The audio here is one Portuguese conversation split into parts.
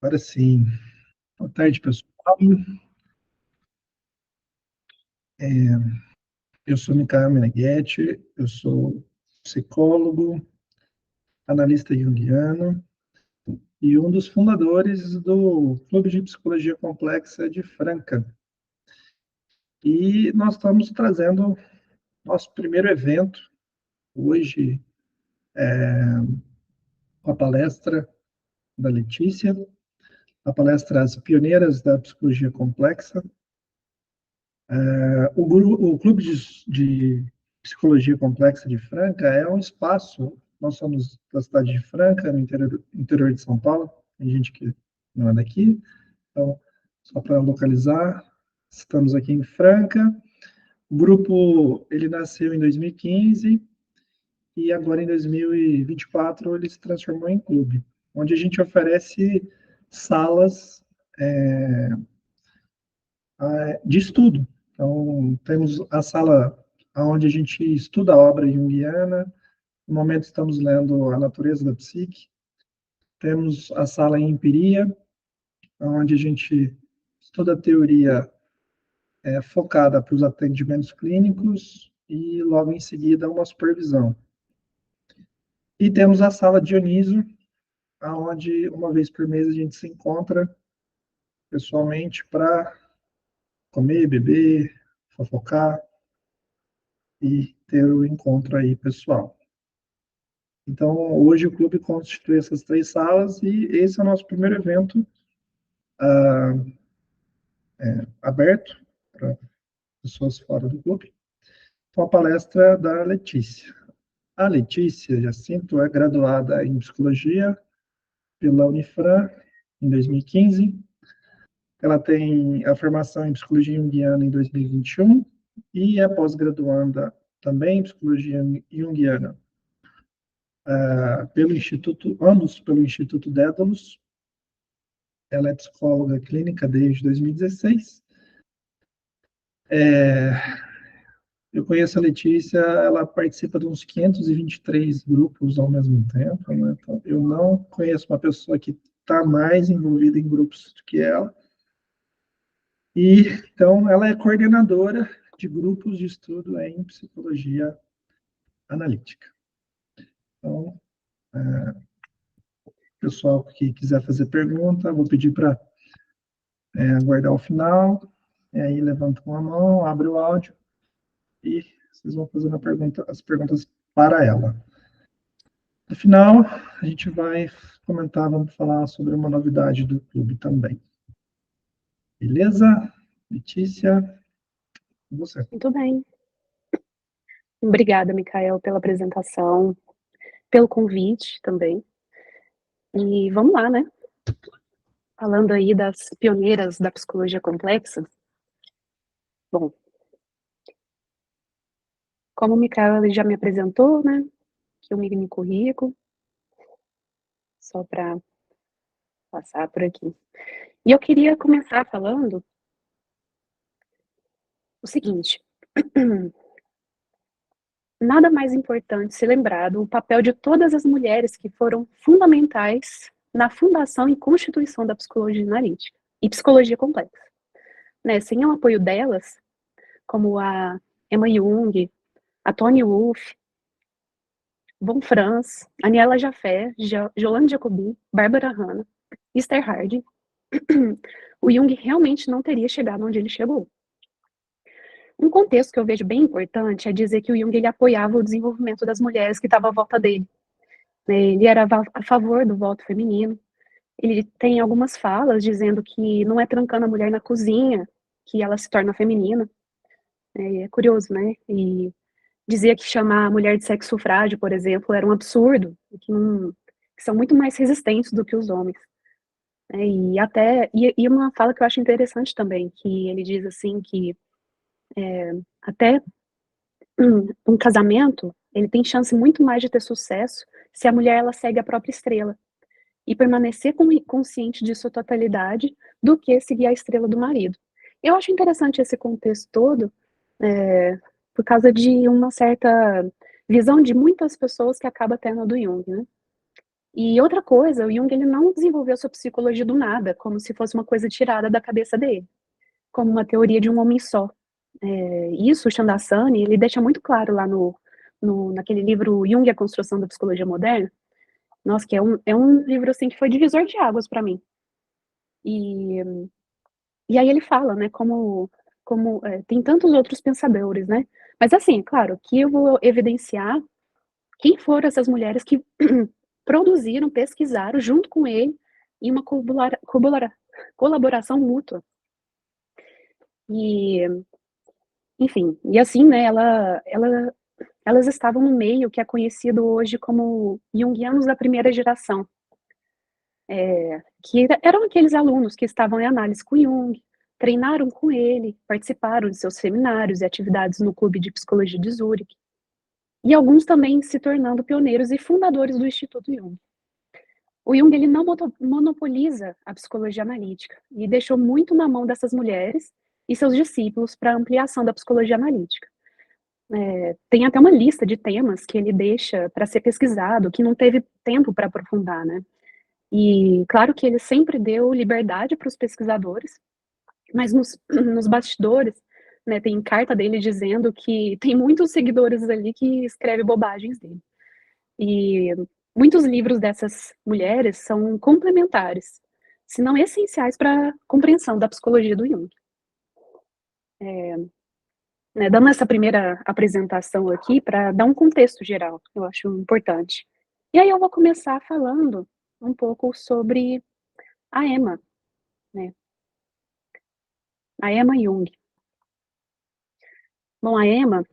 Agora sim. Boa tarde, pessoal. Eu sou Micael Meneghetti, eu sou psicólogo, analista junguiano e um dos fundadores do Clube de Psicologia Complexa de Franca. E nós estamos trazendo nosso primeiro evento hoje, com a palestra da Letícia, a palestra As Pioneiras da Psicologia Complexa. O Clube de Psicologia Complexa de Franca é um espaço, nós somos da cidade de Franca, no interior de São Paulo, tem gente que não é daqui, então, só para localizar, estamos aqui em Franca. O grupo, ele nasceu em 2015 e agora em 2024 ele se transformou em clube, onde a gente oferece salas de estudo. Então, temos a sala onde a gente estuda a obra junguiana. No momento, estamos lendo A Natureza da Psique. Temos a sala em Empiria, onde a gente estuda a teoria focada para os atendimentos clínicos e, logo em seguida, uma supervisão. E temos a sala Dionísio, onde, uma vez por mês, a gente se encontra pessoalmente para comer, beber, fofocar e ter o encontro aí pessoal. Então, hoje o clube constitui essas 3 salas e esse é o nosso primeiro evento aberto para pessoas fora do clube. Então, a palestra da Letícia. A Letícia Jacinto é graduada em Psicologia pela Unifran em 2015. Ela tem a formação em Psicologia Junguiana em 2021 e é pós-graduanda também em Psicologia Junguiana ambos pelo Instituto Dédalus. Ela é psicóloga clínica desde 2016. Eu conheço a Letícia, ela participa de uns 523 grupos ao mesmo tempo, né? Então, eu não conheço uma pessoa que está mais envolvida em grupos do que ela. E, então, ela é coordenadora de grupos de estudo em psicologia analítica. Então, pessoal que quiser fazer pergunta, vou pedir para aguardar o final, e aí levanta uma mão, abre o áudio, e vocês vão fazendo as perguntas para ela. No final, a gente vai comentar, vamos falar sobre uma novidade do clube também. Beleza? Letícia, com você. Muito bem. Obrigada, Micael, pela apresentação, pelo convite também. E vamos lá, né? Falando aí das pioneiras da psicologia complexa. Bom, como o Micael já me apresentou, né? Aqui o mini currículo. Só para passar por aqui. E eu queria começar falando o seguinte. Nada mais importante se lembrar do papel de todas as mulheres que foram fundamentais na fundação e constituição da psicologia analítica e psicologia complexa. Né? Sem o apoio delas, como a Emma Jung, a Toni Wolff, Von Franz, Aniela Jaffe, Jolande Jacobin, Bárbara Hanna, Esther Harding, o Jung realmente não teria chegado onde ele chegou. Um contexto que eu vejo bem importante é dizer que o Jung ele apoiava o desenvolvimento das mulheres que estavam à volta dele. Ele era a favor do voto feminino. Ele tem algumas falas dizendo que não é trancando a mulher na cozinha que ela se torna feminina. É curioso, né? E dizia que chamar a mulher de sexo sufrágio, por exemplo, era um absurdo, que são muito mais resistentes do que os homens. E uma fala que eu acho interessante também, que ele diz assim que até um casamento, ele tem chance muito mais de ter sucesso se a mulher ela segue a própria estrela e permanecer consciente de sua totalidade do que seguir a estrela do marido. Eu acho interessante esse contexto todo, por causa de uma certa visão de muitas pessoas que acaba tendo do Jung, né? E outra coisa, o Jung ele não desenvolveu sua psicologia do nada, como se fosse uma coisa tirada da cabeça dele, como uma teoria de um homem só. Isso, o Chandrasekhar, ele deixa muito claro lá naquele livro Jung e a Construção da Psicologia Moderna. Nossa, que é um livro assim que foi divisor de águas para mim. E, e aí ele fala, né, como tem tantos outros pensadores, né? Mas assim, claro, que eu vou evidenciar quem foram essas mulheres que produziram, pesquisaram junto com ele em uma colaboração mútua. E, enfim, e assim, né, elas estavam no meio que é conhecido hoje como Jungianos da primeira geração, que eram aqueles alunos que estavam em análise com Jung, treinaram com ele, participaram de seus seminários e atividades no Clube de Psicologia de Zurique, e alguns também se tornando pioneiros e fundadores do Instituto Jung. O Jung ele não monopoliza a psicologia analítica e deixou muito na mão dessas mulheres e seus discípulos para a ampliação da psicologia analítica. Tem até uma lista de temas que ele deixa para ser pesquisado, que não teve tempo para aprofundar, né? E claro que ele sempre deu liberdade para os pesquisadores, mas nos bastidores, né, tem carta dele dizendo que tem muitos seguidores ali que escrevem bobagens dele. E muitos livros dessas mulheres são complementares, se não essenciais para a compreensão da psicologia do Jung. Dando essa primeira apresentação aqui para dar um contexto geral, eu acho importante. E aí eu vou começar falando um pouco sobre a Emma, né? A Emma Jung. Bom, a Emma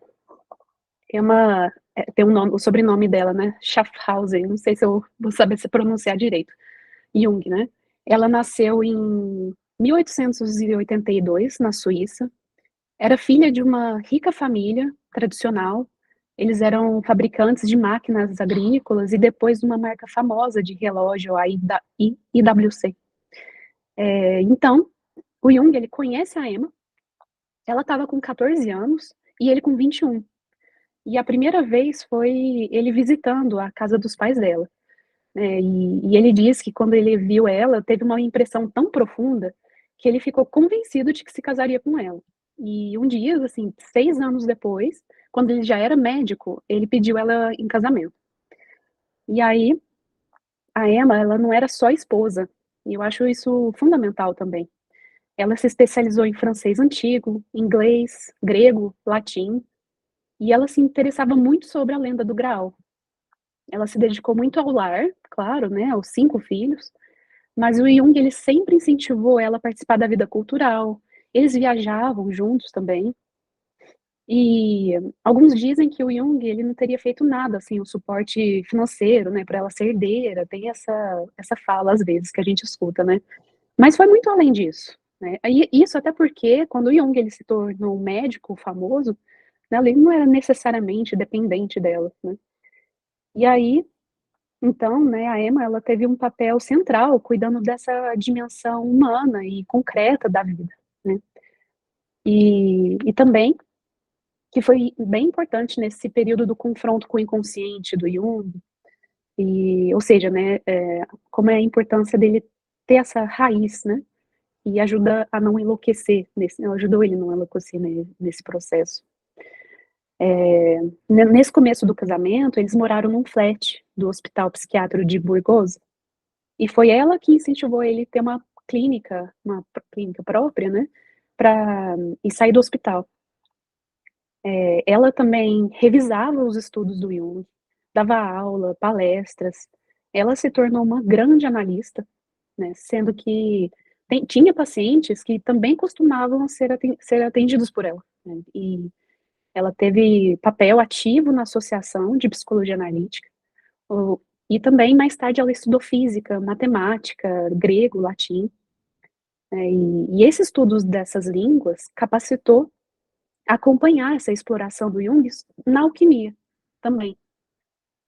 tem um nome, o sobrenome dela, né? Schaffhausen, não sei se eu vou saber se pronunciar direito. Jung, né? Ela nasceu em 1882, na Suíça. Era filha de uma rica família tradicional. Eles eram fabricantes de máquinas agrícolas e depois de uma marca famosa de relógio, a IWC. Então, o Jung, ele conhece a Emma. Ela estava com 14 anos e ele com 21. E a primeira vez foi ele visitando a casa dos pais dela. E ele diz que quando ele viu ela, teve uma impressão tão profunda que ele ficou convencido de que se casaria com ela. E um dia, assim, 6 anos depois, quando ele já era médico, ele pediu ela em casamento. E aí, a Emma, ela não era só esposa, e eu acho isso fundamental também. Ela se especializou em francês antigo, inglês, grego, latim, e ela se interessava muito sobre a lenda do Graal. Ela se dedicou muito ao lar, claro, né, aos 5 filhos, mas o Jung, ele sempre incentivou ela a participar da vida cultural, eles viajavam juntos também, e alguns dizem que o Jung, ele não teria feito nada, assim, o suporte financeiro, né, para ela ser herdeira, tem essa fala, às vezes, que a gente escuta, né, mas foi muito além disso, né, e isso até porque, quando o Jung, ele se tornou um médico famoso, né, ele não era necessariamente dependente dela, né, e aí, então, né, a Emma, ela teve um papel central cuidando dessa dimensão humana e concreta da vida, né? E também que foi bem importante nesse período do confronto com o inconsciente do Jung, ou seja, né, como é a importância dele ter essa raiz, né? E ajuda a não enlouquecer, ajudou ele a não enlouquecer, né, nesse processo. Nesse começo do casamento, eles moraram num flat do Hospital Psiquiátrico de Burgos, e foi ela que incentivou ele a ter uma clínica própria, né, e sair do hospital. Ela também revisava os estudos do Jung, dava aula, palestras. Ela se tornou uma grande analista, né, sendo que tinha pacientes que também costumavam ser atendidos por ela, né, e ela teve papel ativo na Associação de Psicologia Analítica, e também, mais tarde, ela estudou física, matemática, grego, latim, né, e esses estudos dessas línguas capacitou a acompanhar essa exploração do Jung na alquimia também.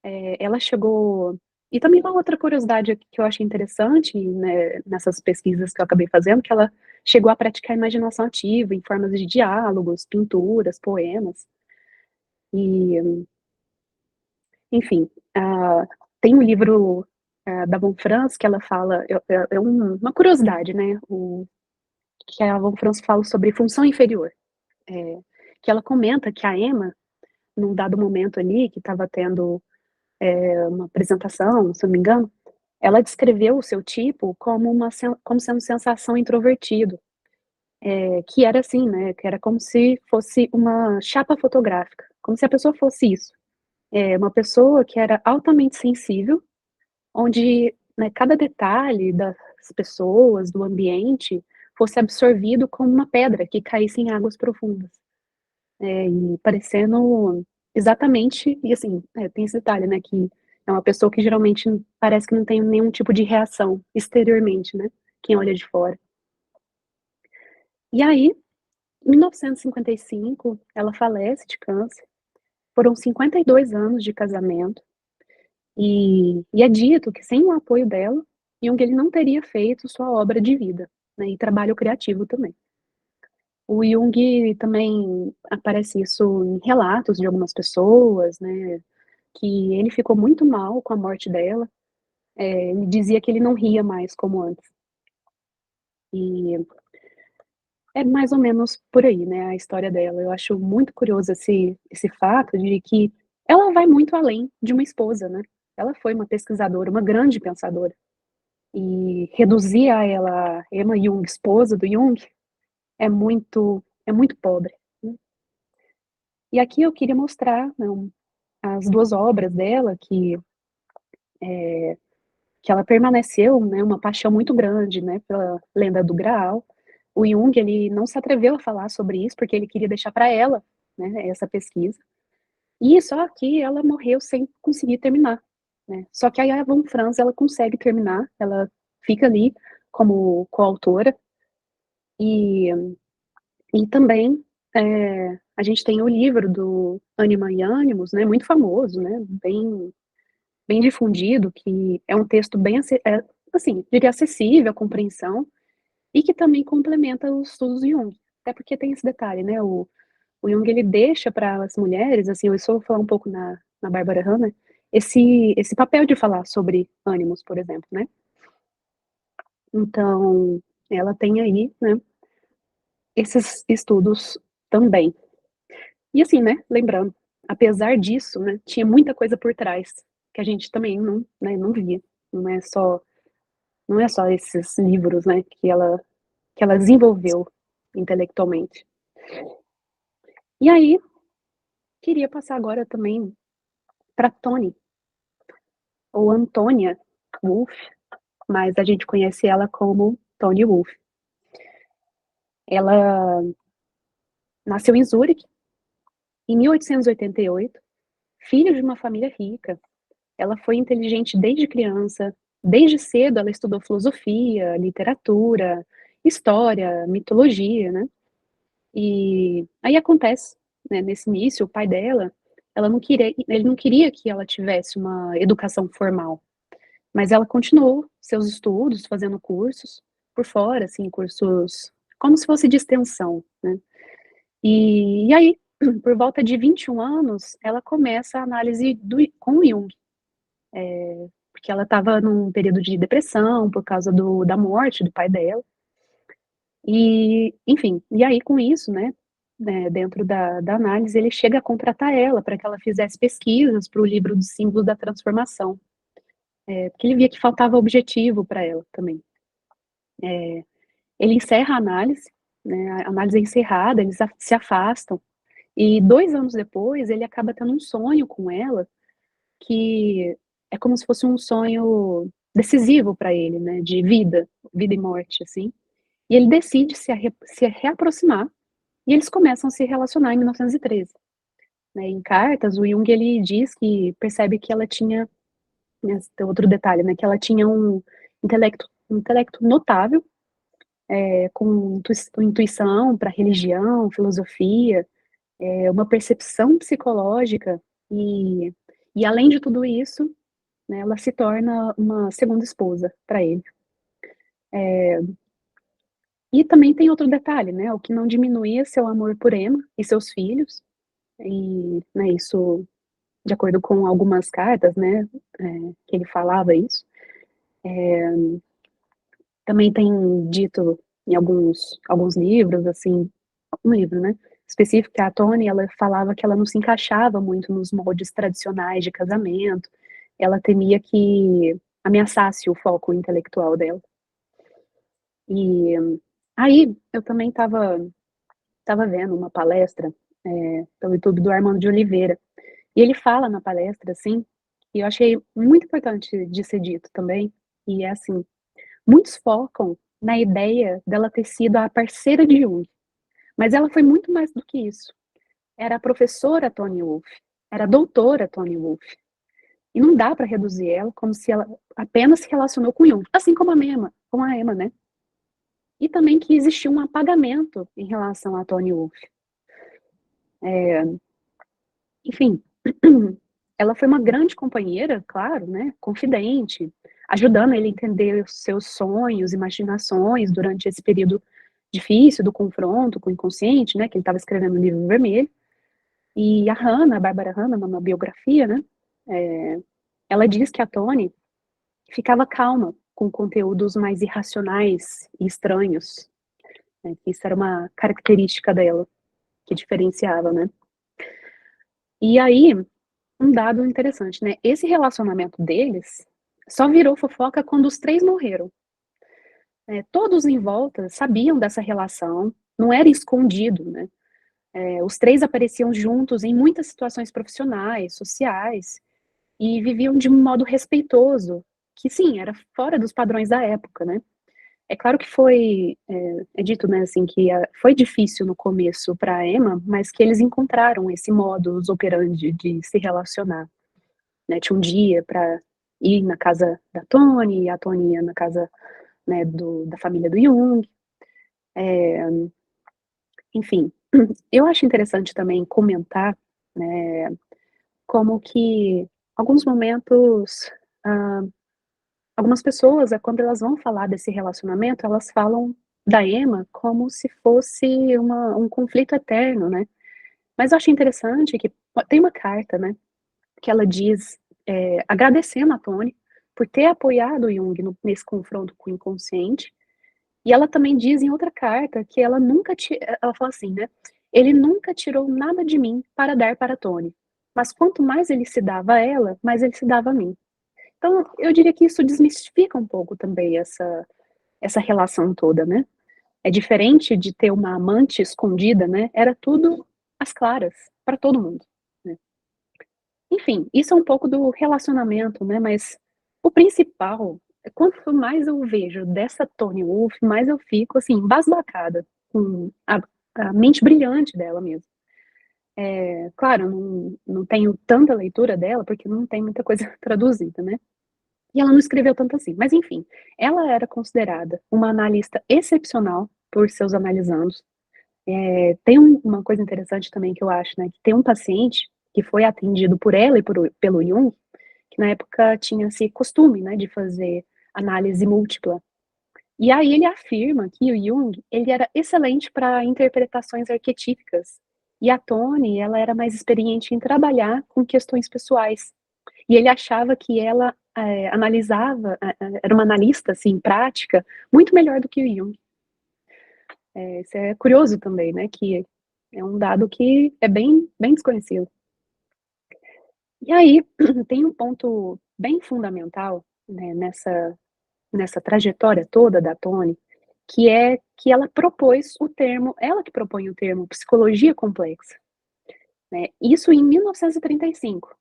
Ela chegou... E também uma outra curiosidade que eu achei interessante, né, nessas pesquisas que eu acabei fazendo, que ela chegou a praticar a imaginação ativa em formas de diálogos, pinturas, poemas. E, enfim, tem um livro da Von Franz, que ela fala, uma curiosidade, né, que a Von Franz fala sobre função inferior, que ela comenta que a Emma, num dado momento ali, que estava tendo uma apresentação, se eu não me engano, ela descreveu o seu tipo como sendo sensação introvertido, que era assim, né, que era como se fosse uma chapa fotográfica, como se a pessoa fosse isso, uma pessoa que era altamente sensível, onde, né, cada detalhe das pessoas, do ambiente, fosse absorvido como uma pedra que caísse em águas profundas. E parecendo exatamente, e assim, tem esse detalhe, né, que é uma pessoa que geralmente parece que não tem nenhum tipo de reação exteriormente, né, quem olha de fora. E aí, em 1955, ela falece de câncer. Foram 52 anos de casamento. E é dito que sem o apoio dela, Jung ele não teria feito sua obra de vida, né, e trabalho criativo também. O Jung também aparece isso em relatos de algumas pessoas, né, que ele ficou muito mal com a morte dela. Ele dizia que ele não ria mais como antes. E é mais ou menos por aí, né, a história dela. Eu acho muito curioso esse fato de que ela vai muito além de uma esposa, né. Ela foi uma pesquisadora, uma grande pensadora. E reduzir a ela, Emma Jung, esposa do Jung, é muito pobre, né. E aqui eu queria mostrar, né, as 2 obras dela que ela permaneceu, né, uma paixão muito grande, né, pela Lenda do Graal. O Jung, ele não se atreveu a falar sobre isso, porque ele queria deixar para ela, né, essa pesquisa. E só que ela morreu sem conseguir terminar, né. Só que aí a Von Franz, ela consegue terminar, ela fica ali como coautora. E e também, a gente tem o livro do Anima e Animus, né, muito famoso, né, bem difundido, que é um texto bem assim, diria acessível à compreensão, e que também complementa os estudos de Jung. Até porque tem esse detalhe, né, o Jung ele deixa para as mulheres, assim, eu só vou falar um pouco na Barbara Hammer, esse papel de falar sobre ânimos, por exemplo, né. Então, ela tem aí, né, esses estudos também. E assim, né, lembrando, apesar disso, né, tinha muita coisa por trás, que a gente também não, né, não via. Não é só não é só esses livros, né, que ela desenvolveu intelectualmente. E aí, queria passar agora também para Toni, ou Antônia Wolff, mas a gente conhece ela como Toni Wolff. Ela nasceu em Zurique, em 1888, filha de uma família rica. Ela foi inteligente desde criança, desde cedo ela estudou filosofia, literatura, história, mitologia, né. E aí acontece, né, nesse início, o pai dela, ele não queria que ela tivesse uma educação formal, mas ela continuou seus estudos, fazendo cursos por fora, assim, cursos como se fosse de extensão, né. E aí, por volta de 21 anos, ela começa a análise com o Jung. Porque ela estava num período de depressão por causa da morte do pai dela. E, enfim, e aí com isso, né, dentro da análise, ele chega a contratar ela para que ela fizesse pesquisas para o livro dos símbolos da transformação, porque ele via que faltava objetivo para ela também. Ele encerra a análise, né, a análise é encerrada, eles se afastam, e 2 anos depois ele acaba tendo um sonho com ela, que é como se fosse um sonho decisivo para ele, né, de vida e morte, assim. E ele decide se reaproximar, e eles começam a se relacionar em 1913, né. Em cartas, o Jung ele diz que percebe que ela tinha, né, tem outro detalhe, né, que ela tinha um intelecto notável, com intuição para religião, filosofia, uma percepção psicológica, e além de tudo isso, né, ela se torna uma segunda esposa para ele. E também tem outro detalhe, né, o que não diminuía seu amor por Emma e seus filhos, e, né, isso de acordo com algumas cartas, né, que ele falava isso. Também tem dito em alguns livros, assim, um livro, né, específico, que a Toni, ela falava que ela não se encaixava muito nos moldes tradicionais de casamento, ela temia que ameaçasse o foco intelectual dela. E aí eu também estava vendo uma palestra, pelo YouTube do Armando de Oliveira, e ele fala na palestra, assim, e eu achei muito importante de ser dito também, e é assim: muitos focam na ideia dela ter sido a parceira de Jung, mas ela foi muito mais do que isso. Era a professora Toni Wolff, era a doutora Toni Wolff. E não dá para reduzir ela como se ela apenas se relacionou com Jung, assim como a Emma, né? E também que existiu um apagamento em relação a Toni Wolff. Enfim, ela foi uma grande companheira, claro, né? Confidente, ajudando ele a entender os seus sonhos, imaginações durante esse período difícil do confronto com o inconsciente, né? Que ele estava escrevendo o Livro Vermelho. E a Hannah, a Bárbara Hannah, numa biografia, né? Ela diz que a Toni ficava calma com conteúdos mais irracionais e estranhos. Né? Isso era uma característica dela, que diferenciava, né? E aí, um dado interessante, né? Esse relacionamento deles só virou fofoca quando os três morreram. Todos em volta sabiam dessa relação, não era escondido, né? Os três apareciam juntos em muitas situações profissionais, sociais, e viviam de um modo respeitoso, que sim, era fora dos padrões da época, né? É claro que é dito, né, assim, que foi difícil no começo para a Emma, mas que eles encontraram esse modus operandi de se relacionar, né? Tinha um dia para ir na casa da Toni, e a Toni ia na casa, né, da família do Jung. Enfim, eu acho interessante também comentar, né, como que alguns momentos, ah, algumas pessoas, quando elas vão falar desse relacionamento, elas falam da Emma como se fosse um conflito eterno, né? Mas eu acho interessante que tem uma carta, né, que ela diz, agradecendo a Toni por ter apoiado o Jung nesse confronto com o inconsciente, e ela também diz em outra carta que ela fala assim, né, ele nunca tirou nada de mim para dar para Toni, mas quanto mais ele se dava a ela, mais ele se dava a mim. Então, eu diria que isso desmistifica um pouco também essa relação toda, né? É diferente de ter uma amante escondida, né? Era tudo às claras, para todo mundo, né? Enfim, isso é um pouco do relacionamento, né? Mas o principal, quanto mais eu vejo dessa Toni Wolff, mais eu fico, assim, embasbacada com a mente brilhante dela mesmo. Claro, não tenho tanta leitura dela, porque não tem muita coisa traduzida, né? E ela não escreveu tanto assim. Mas, enfim, ela era considerada uma analista excepcional por seus analisandos. Tem uma coisa interessante também que eu acho, né? Que tem um paciente que foi atendido por ela e pelo Jung, que na época tinha esse costume, né, de fazer análise múltipla. E aí ele afirma que o Jung, ele era excelente para interpretações arquetípicas. E a Toni, ela era mais experiente em trabalhar com questões pessoais. E ele achava que ela analisava, era uma analista, assim, prática, muito melhor do que o Jung. Isso é curioso também, né, que é um dado que é bem, bem desconhecido. E aí, tem um ponto bem fundamental, né, nessa trajetória toda da Toni, que é que ela que propõe o termo psicologia complexa, né, isso em 1935.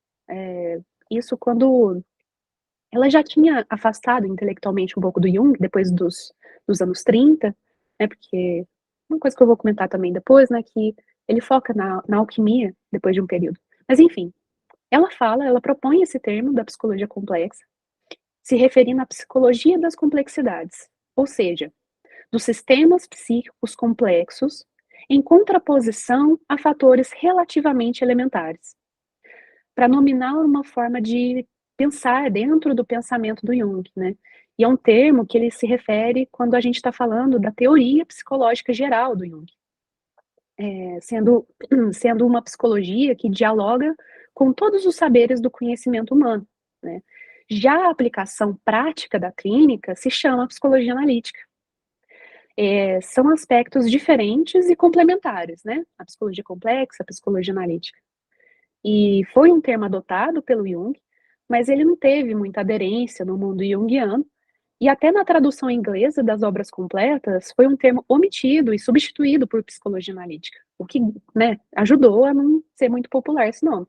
Isso quando ela já tinha afastado intelectualmente um pouco do Jung, depois dos anos 30, né, porque uma coisa que eu vou comentar também depois, né, que ele foca na alquimia depois de um período. Mas enfim, ela propõe esse termo da psicologia complexa, se referindo à psicologia das complexidades, ou seja, dos sistemas psíquicos complexos em contraposição a fatores relativamente elementares, para nominar uma forma de pensar dentro do pensamento do Jung, né? E é um termo que ele se refere quando a gente está falando da teoria psicológica geral do Jung, sendo uma psicologia que dialoga com todos os saberes do conhecimento humano, né? Já a aplicação prática da clínica se chama psicologia analítica. São aspectos diferentes e complementares, né? A psicologia complexa, a psicologia analítica. E foi um termo adotado pelo Jung, mas ele não teve muita aderência no mundo junguiano, e até na tradução inglesa das obras completas, foi um termo omitido e substituído por psicologia analítica, o que, né, ajudou a não ser muito popular esse nome.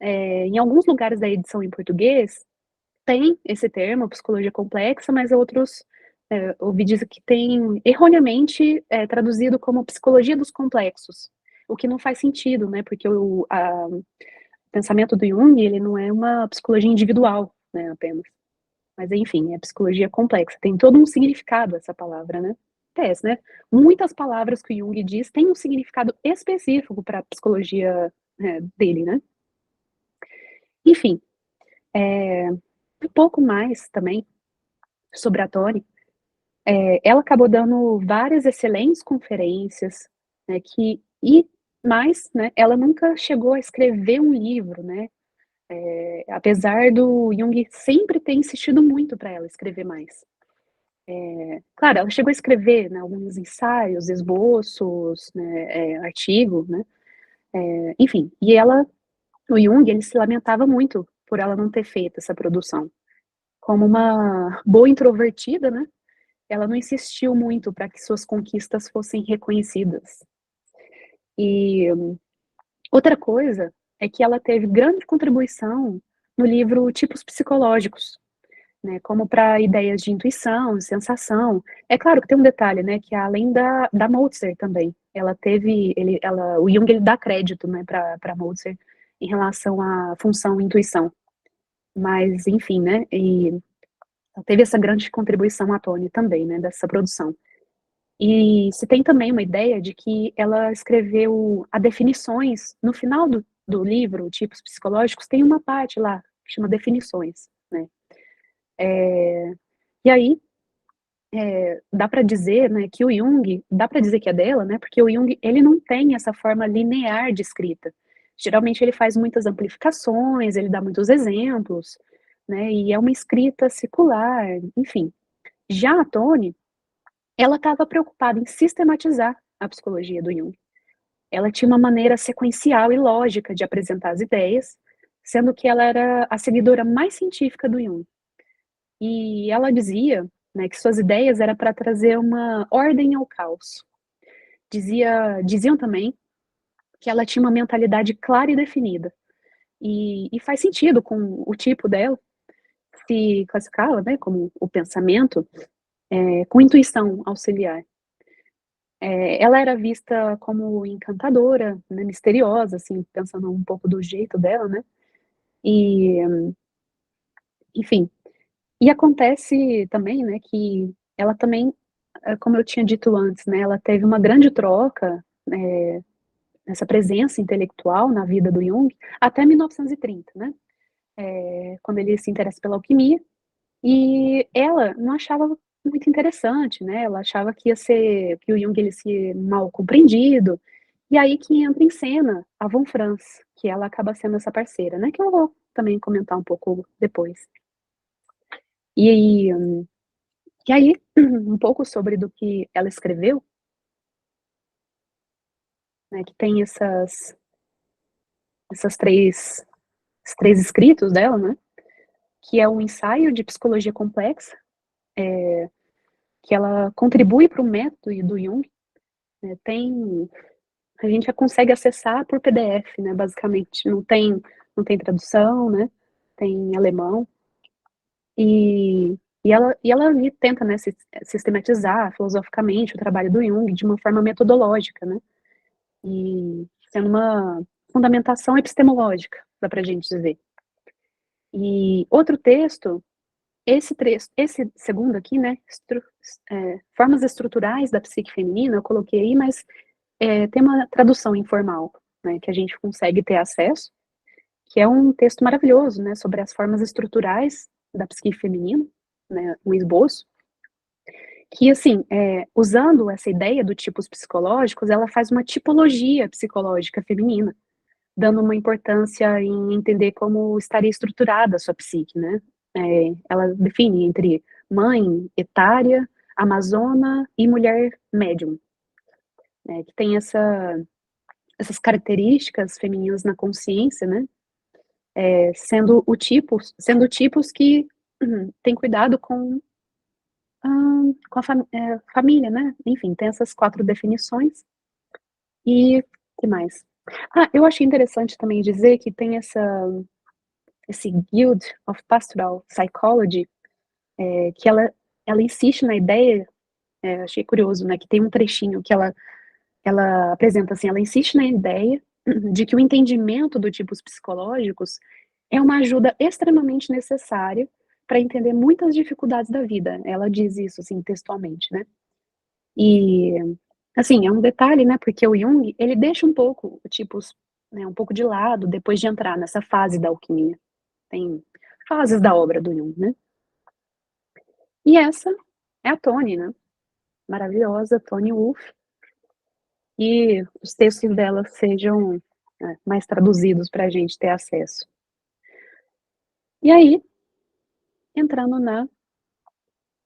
Em alguns lugares da edição em português, tem esse termo, psicologia complexa, mas outros, ouvi dizer que tem erroneamente traduzido como psicologia dos complexos, o que não faz sentido, né, porque o pensamento do Jung, ele não é uma psicologia individual, né, apenas. Mas, enfim, é psicologia complexa, tem todo um significado essa palavra, né. Acontece, né, muitas palavras que o Jung diz têm um significado específico para a psicologia, dele, né. Enfim, um pouco mais também sobre a Toni. Ela acabou dando várias excelentes conferências, né, mas, né, ela nunca chegou a escrever um livro, né, apesar do Jung sempre ter insistido muito para ela escrever mais. Claro, ela chegou a escrever, né, alguns ensaios, esboços, né, artigo, né, enfim, o Jung, ele se lamentava muito por ela não ter feito essa produção. Como uma boa introvertida, né, ela não insistiu muito para que suas conquistas fossem reconhecidas. E outra coisa é que ela teve grande contribuição no livro Tipos Psicológicos, né, como para ideias de intuição, sensação. É claro que tem um detalhe, né, que além da Mozart também, o Jung ele dá crédito, né, para Mozart em relação à função intuição. Mas, enfim, né, e teve essa grande contribuição à Toni também, né, dessa produção. E se tem também uma ideia de que ela escreveu a definições, no final do livro, Tipos Psicológicos, tem uma parte lá que chama definições, né. E aí, dá para dizer, né, que o Jung, dá para dizer que é dela, né, porque o Jung, ele não tem essa forma linear de escrita. Geralmente ele faz muitas amplificações, ele dá muitos exemplos, né, e é uma escrita circular, enfim. Já a Toni, ela estava preocupada em sistematizar a psicologia do Jung. Ela tinha uma maneira sequencial e lógica de apresentar as ideias, sendo que ela era a seguidora mais científica do Jung. E ela dizia, né, que suas ideias era para trazer uma ordem ao caos. Diziam também que ela tinha uma mentalidade clara e definida. E faz sentido com o tipo dela, se classificava, né, como o pensamento, com intuição auxiliar. Ela era vista como encantadora, né, misteriosa, assim, pensando um pouco do jeito dela, né, e, enfim. E acontece também, né, que ela também, como eu tinha dito antes, né, ela teve uma grande troca, essa presença intelectual na vida do Jung, até 1930, né, quando ele se interessa pela alquimia, e ela não achava muito interessante, né, ela achava que o Jung ele ia ser mal compreendido, e aí que entra em cena a Von Franz, que ela acaba sendo essa parceira, né, que eu vou também comentar um pouco depois. E e aí, um pouco sobre do que ela escreveu, né, que tem essas 3 esses 3 escritos dela, né, que é um ensaio de psicologia complexa, que ela contribui para o método do Jung, né, a gente já consegue acessar por PDF, né, basicamente, não tem tradução, né, tem em alemão, e ela ali tenta, né, sistematizar filosoficamente o trabalho do Jung de uma forma metodológica, né, e sendo uma fundamentação epistemológica, dá pra gente dizer. E outro texto, esse segundo aqui, né, formas estruturais da psique feminina, eu coloquei aí, mas tem uma tradução informal, né, que a gente consegue ter acesso, que é um texto maravilhoso, né, sobre as formas estruturais da psique feminina, né, um esboço, que assim, usando essa ideia do tipos psicológicos, ela faz uma tipologia psicológica feminina, dando uma importância em entender como estaria estruturada a sua psique, né, ela define entre mãe, etária, amazona e mulher médium, né, que tem essas características femininas na consciência, né, sendo tipos que têm cuidado com a família, né, enfim, tem essas 4 definições. E que mais? Eu achei interessante também dizer que tem esse Guild of Pastoral Psychology, que ela insiste na ideia, achei curioso, né, que tem um trechinho que ela apresenta assim, ela insiste na ideia de que o entendimento dos tipos psicológicos é uma ajuda extremamente necessária para entender muitas dificuldades da vida. Ela diz isso, assim, textualmente, né. E, assim, é um detalhe, né, porque o Jung, ele deixa um pouco o tipos, né, um pouco de lado depois de entrar nessa fase da alquimia. Tem fases da obra do Jung, né. E essa é a Toni, né, maravilhosa Toni Wolff, e os textos dela sejam, mais traduzidos para a gente ter acesso. E aí, entrando na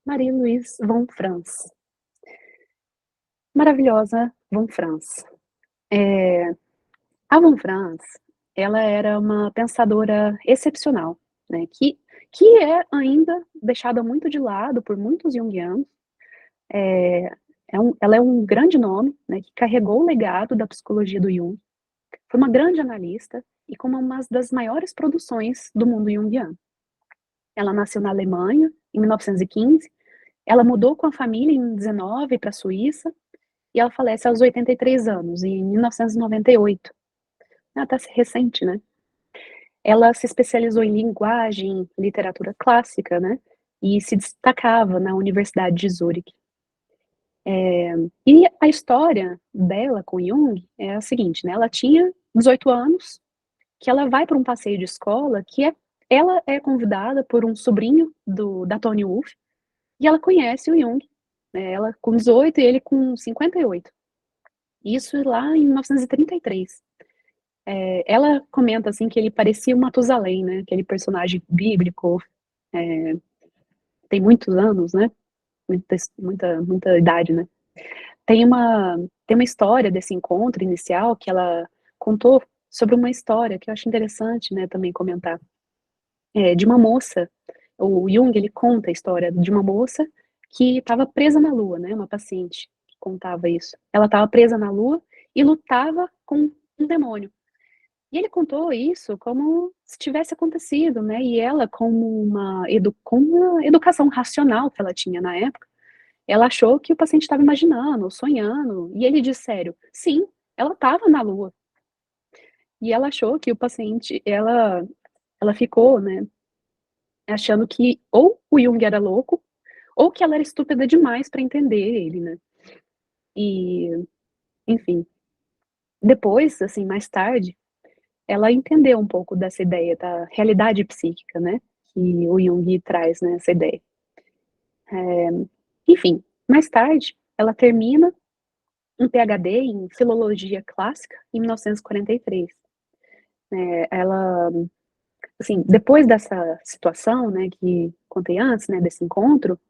Marie-Louise von Franz. Maravilhosa von Franz. A von Franz, ela era uma pensadora excepcional, né, que é ainda deixada muito de lado por muitos junguianos. Ela é um grande nome, né, que carregou o legado da psicologia do Jung. Foi uma grande analista e com uma das maiores produções do mundo junguiano. Ela nasceu na Alemanha, em 1915, ela mudou com a família em 19 para a Suíça, e ela falece aos 83 anos, em 1998. Até recente, né. Ela se especializou em linguagem, literatura clássica, né, e se destacava na Universidade de Zurique. E a história dela com Jung é a seguinte, né, ela tinha 18 anos, que ela vai para um passeio de escola, ela é convidada por um sobrinho da Toni Wolff, e ela conhece o Jung, né, ela com 18 e ele com 58. Isso lá em 1933. Ela comenta, assim, que ele parecia o Matusalém, né, aquele personagem bíblico, tem muitos anos, né, muita idade, né. Tem uma tem uma história desse encontro inicial que ela contou sobre uma história que eu acho interessante, né, também comentar, de uma moça. O Jung, ele conta a história de uma moça que estava presa na lua, né, uma paciente que contava isso. Ela estava presa na lua e lutava com um demônio. E ele contou isso como se tivesse acontecido, né, e ela com uma educação racional que ela tinha na época, ela achou que o paciente estava imaginando ou sonhando, e ele disse sério: "Sim, ela estava na lua". E ela achou que o paciente ela ficou, né, achando que ou o Jung era louco, ou que ela era estúpida demais para entender ele, né. E, enfim, depois, assim, mais tarde, ela entendeu um pouco dessa ideia da realidade psíquica, né, que o Jung traz, né, essa ideia. Enfim, mais tarde, ela termina um PhD em filologia clássica em 1943. Ela, assim, depois dessa situação, né, que contei antes, né, desse encontro,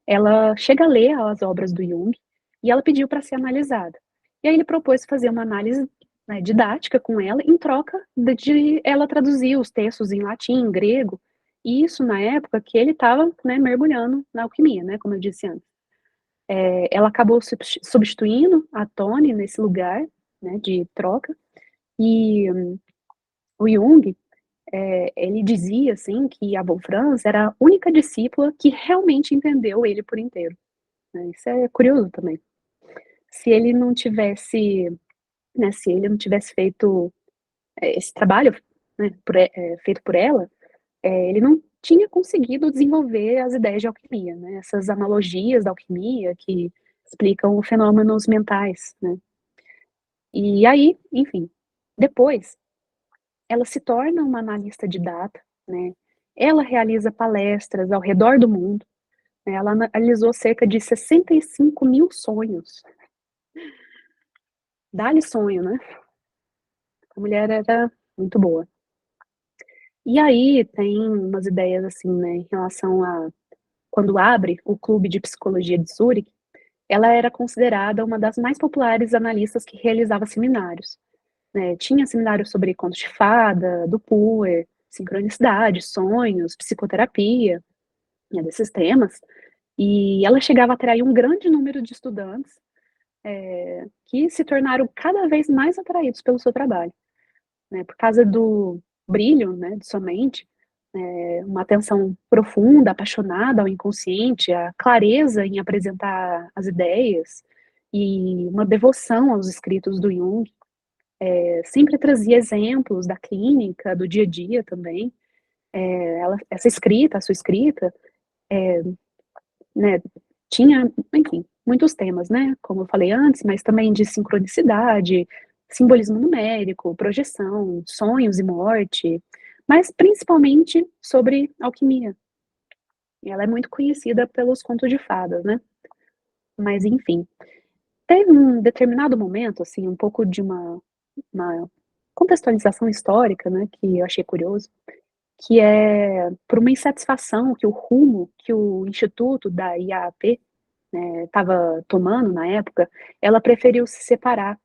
ela chega a ler as obras do Jung e ela pediu para ser analisada. E aí ele propôs fazer uma análise, né, didática com ela em troca de ela traduzir os textos em latim, em grego, e isso na época que ele estava, né, mergulhando na alquimia, né, como eu disse antes. Ela acabou substituindo a Toni nesse lugar, né, de troca, e o Jung, ele dizia, assim, que a Wolframs era a única discípula que realmente entendeu ele por inteiro, né, isso é curioso também. Se ele não tivesse, né, se ele não tivesse feito, esse trabalho, né, feito por ela, ele não tinha conseguido desenvolver as ideias de alquimia, né, essas analogias da alquimia que explicam fenômenos mentais, né. E aí, enfim, depois ela se torna uma analista de data, né, ela realiza palestras ao redor do mundo, né, ela analisou cerca de 65.000 sonhos. Dá-lhe sonho, né, a mulher era muito boa. E aí tem umas ideias, assim, né, em relação a quando abre o Clube de Psicologia de Zurique, ela era considerada uma das mais populares analistas que realizava seminários, né. Tinha seminários sobre contos de fada, do Puer, sincronicidade, sonhos, psicoterapia, né, desses temas, e ela chegava a atrair um grande número de estudantes, que se tornaram cada vez mais atraídos pelo seu trabalho, né, por causa do brilho, né, de sua mente, uma atenção profunda, apaixonada ao inconsciente, a clareza em apresentar as ideias e uma devoção aos escritos do Jung. Sempre trazia exemplos da clínica, do dia a dia também. Essa escrita, a sua escrita, né, tinha, enfim, muitos temas, né, como eu falei antes, mas também de sincronicidade, simbolismo numérico, projeção, sonhos e morte, mas principalmente sobre alquimia. E ela é muito conhecida pelos contos de fadas, né. Mas enfim, teve um determinado momento, assim, um pouco de uma contextualização histórica, né, que eu achei curioso, que é por uma insatisfação que o rumo que o instituto da IAAP, né, estava tomando na época, ela preferiu se separar,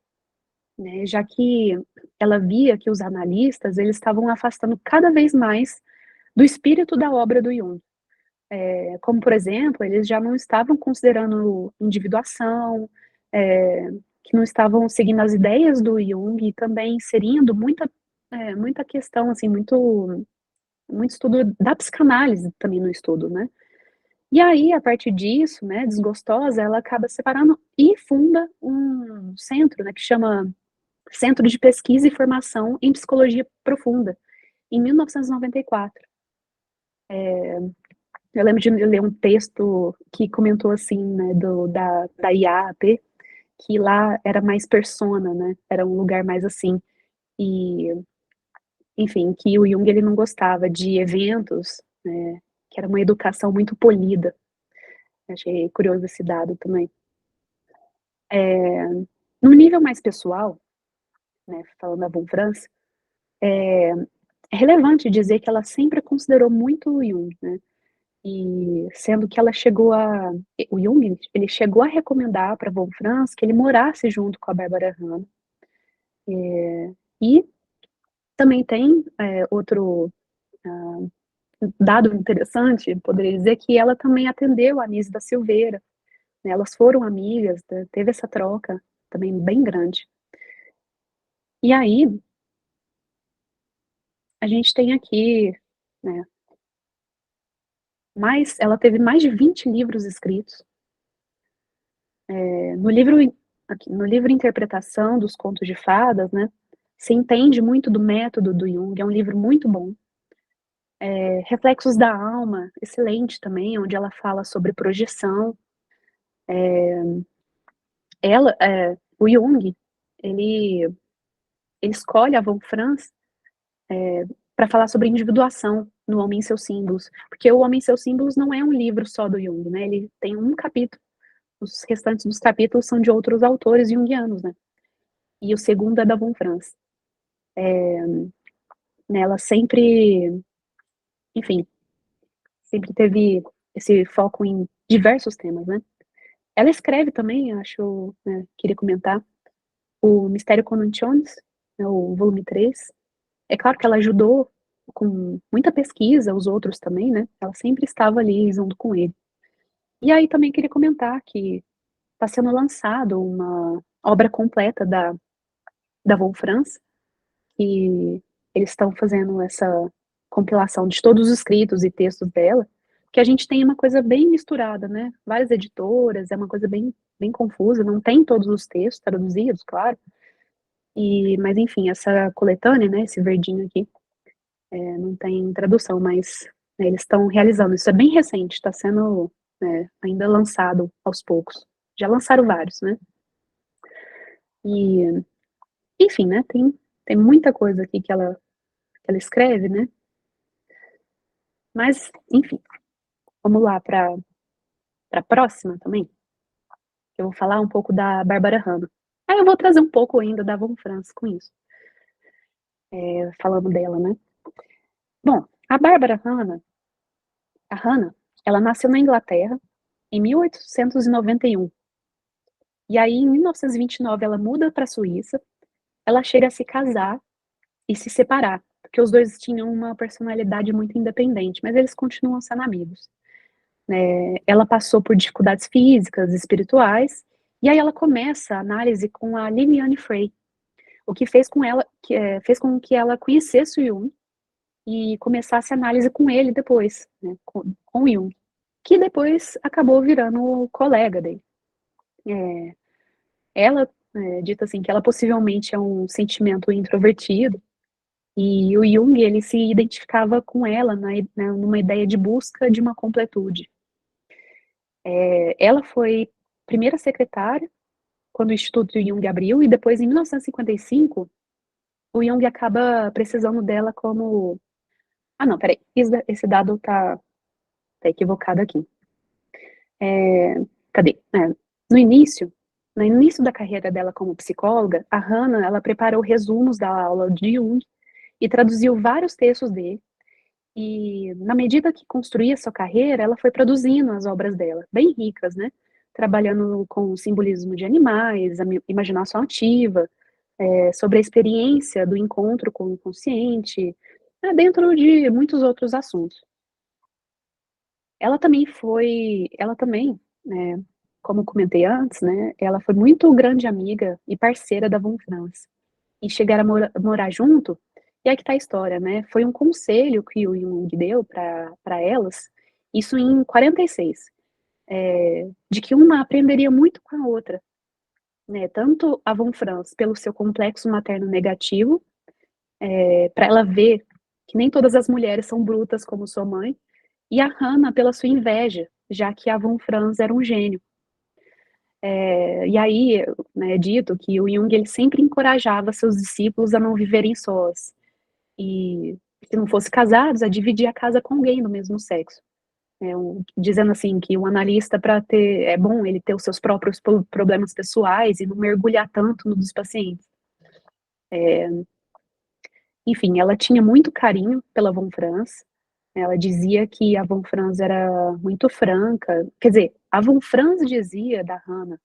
né, já que ela via que os analistas, eles estavam afastando cada vez mais do espírito da obra do Jung. Como, por exemplo, eles já não estavam considerando individuação, que não estavam seguindo as ideias do Jung e também inserindo muita questão, assim, muito estudo da psicanálise também no estudo, né. E aí, a partir disso, né, desgostosa, ela acaba separando e funda um centro, né, que chama Centro de Pesquisa e Formação em Psicologia Profunda, em 1994. Eu lembro de ler um texto que comentou assim, né, da IAAP, que lá era mais persona, né, era um lugar mais assim, e, enfim, que o Jung ele não gostava de eventos, né, que era uma educação muito polida. Achei curioso esse dado também. No nível mais pessoal, né, falando da Von Franz, é relevante dizer que ela sempre considerou muito o Jung, né, e sendo que ela chegou a o Jung, ele chegou a recomendar para Von Franz que ele morasse junto com a Barbara Hanna. E também tem, outro, hã, dado interessante, poderia dizer que ela também atendeu a Anísia da Silveira, né, elas foram amigas, né, teve essa troca também bem grande. E aí, a gente tem aqui, né, ela teve mais de 20 livros escritos. No livro aqui, no livro Interpretação dos Contos de Fadas, né, se entende muito do método do Jung, é um livro muito bom. Reflexos da Alma, excelente também, onde ela fala sobre projeção. O Jung, ele ele escolhe a Von Franz para falar sobre individuação no Homem e seus Símbolos, porque o Homem e seus Símbolos não é um livro só do Jung, né, ele tem um capítulo, os restantes dos capítulos são de outros autores junguianos, né, e o segundo é da Von Franz. Né, ela sempre, enfim, sempre teve esse foco em diversos temas, né. Ela escreve também, acho, né, queria comentar, o Mistério Conunciones, né, o volume 3. É claro que ela ajudou com muita pesquisa, os outros também, né, ela sempre estava ali junto com ele. E aí também queria comentar que está sendo lançado uma obra completa da Von Franz, que eles estão fazendo essa compilação de todos os escritos e textos dela, que a gente tem uma coisa bem misturada, né, várias editoras, é uma coisa bem confusa, não tem todos os textos traduzidos, claro, mas enfim, essa coletânea, né, esse verdinho aqui, não tem tradução, mas, né, eles estão realizando, isso é bem recente, está sendo, ainda lançado aos poucos. Já lançaram vários, né. E, enfim, né, tem muita coisa aqui que ela escreve, né, mas, enfim, vamos lá para a próxima também, que eu vou falar um pouco da Bárbara Hanna. Aí eu vou trazer um pouco ainda da Von Franz com isso, falando dela, né. Bom, a Bárbara Hannah, a Hannah, ela nasceu na Inglaterra em 1891. E aí, em 1929, ela muda para a Suíça. Ela chega a se casar e se separar, porque os dois tinham uma personalidade muito independente, mas eles continuam sendo amigos. Ela passou por dificuldades físicas, espirituais, e aí ela começa a análise com a Liliane Frey, o que fez com ela, fez com que ela conhecesse o Jung e começasse a análise com ele depois, né, com o Jung, que depois acabou virando o colega dele. Ela dita assim que ela possivelmente é um sentimento introvertido, e o Jung, ele se identificava com ela numa ideia de busca de uma completude. Ela foi primeira secretária quando o Instituto Jung abriu, e depois, em 1955, o Jung acaba precisando dela como... Ah, não, peraí, esse dado tá equivocado aqui. Cadê? No início da carreira dela como psicóloga, a Hannah, ela preparou resumos da aula de Jung e traduziu vários textos dele. E, na medida que construía sua carreira, ela foi produzindo as obras dela, bem ricas, né? Trabalhando com o simbolismo de animais, a imaginação ativa, sobre a experiência do encontro com o inconsciente, dentro de muitos outros assuntos. Ela também, né, como comentei antes, né, ela foi muito grande amiga e parceira da Von Franz. E chegaram a morar junto, e aí que tá a história, né? Foi um conselho que o Jung deu para elas, isso em 46, de que uma aprenderia muito com a outra, né? Tanto a Von Franz pelo seu complexo materno negativo, para ela ver que nem todas as mulheres são brutas como sua mãe, e a Hannah pela sua inveja, já que a Von Franz era um gênio. E aí, né, é dito que o Jung ele sempre encorajava seus discípulos a não viverem sós, e se não fosse casados, a dividir a casa com alguém do mesmo sexo. Dizendo assim que o analista, para ter, é bom ele ter os seus próprios problemas pessoais e não mergulhar tanto no dos pacientes. Enfim, ela tinha muito carinho pela Von Franz. Ela dizia que a Von Franz era muito franca. Quer dizer, a Von Franz dizia da Hannah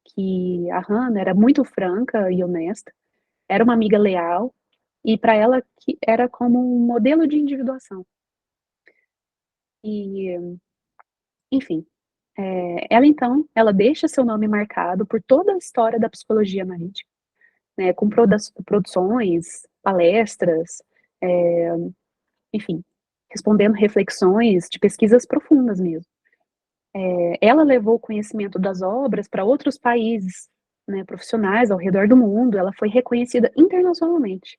que a Hannah era muito franca e honesta, era uma amiga leal, e para ela que era como um modelo de individuação. E, enfim, ela então, ela deixa seu nome marcado por toda a história da psicologia analítica, né, com produções, palestras, é, enfim, respondendo reflexões de pesquisas profundas mesmo. Ela levou o conhecimento das obras para outros países, né, profissionais ao redor do mundo, ela foi reconhecida internacionalmente.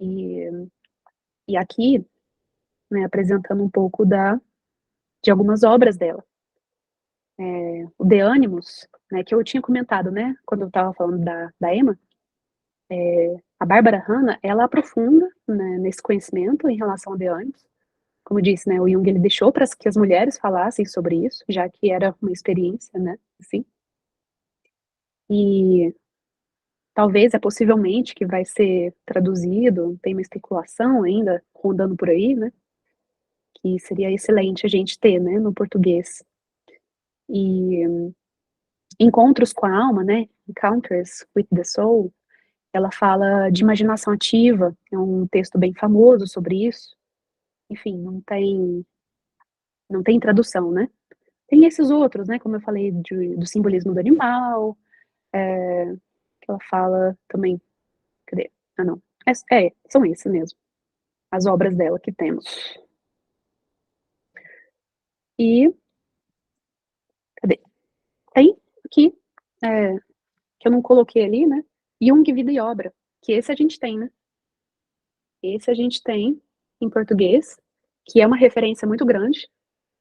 E, e aqui, né, apresentando um pouco de algumas obras dela. O De Animus, né, que eu tinha comentado, né, quando eu estava falando da Emma, a Bárbara Hannah, ela aprofunda, né, nesse conhecimento em relação ao De Animus. Como eu disse, né, o Jung ele deixou para que as mulheres falassem sobre isso, já que era uma experiência, né, assim. E talvez, possivelmente, que vai ser traduzido, tem uma especulação ainda rondando por aí, né, que seria excelente a gente ter, né, no português. E Encontros com a Alma, né, Encounters with the Soul, ela fala de imaginação ativa, é um texto bem famoso sobre isso. Enfim, não tem tradução, né? Tem esses outros, né, como eu falei, do simbolismo do animal, que ela fala também, cadê? Ah, não. São esses mesmo, as obras dela que temos. E, cadê? Tem aqui, que eu não coloquei ali, né? Jung, Vida e Obra, que esse a gente tem, né? Esse a gente tem em português, que é uma referência muito grande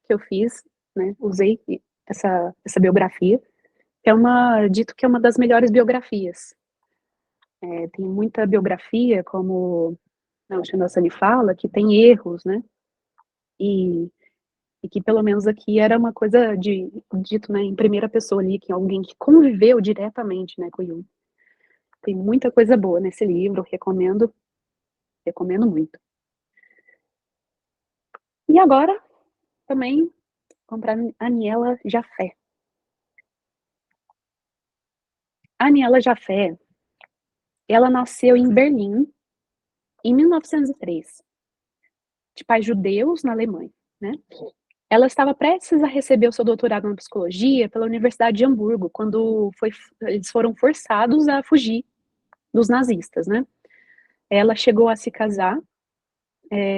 que eu fiz, né? Usei essa biografia, que dito que é uma das melhores biografias. Tem muita biografia, como o Chinasani fala, que tem erros, né? E que pelo menos aqui era uma coisa dito, né, em primeira pessoa ali, que alguém que conviveu diretamente, né, com o Jung. Tem muita coisa boa nesse livro, recomendo muito. E agora, também, comprar a Aniela Jafé. A Aniela Jafé, ela nasceu em Berlim, em 1903, de pais judeus na Alemanha, né? Ela estava prestes a receber o seu doutorado na psicologia pela Universidade de Hamburgo, quando eles foram forçados a fugir dos nazistas, né? Ela chegou a se casar,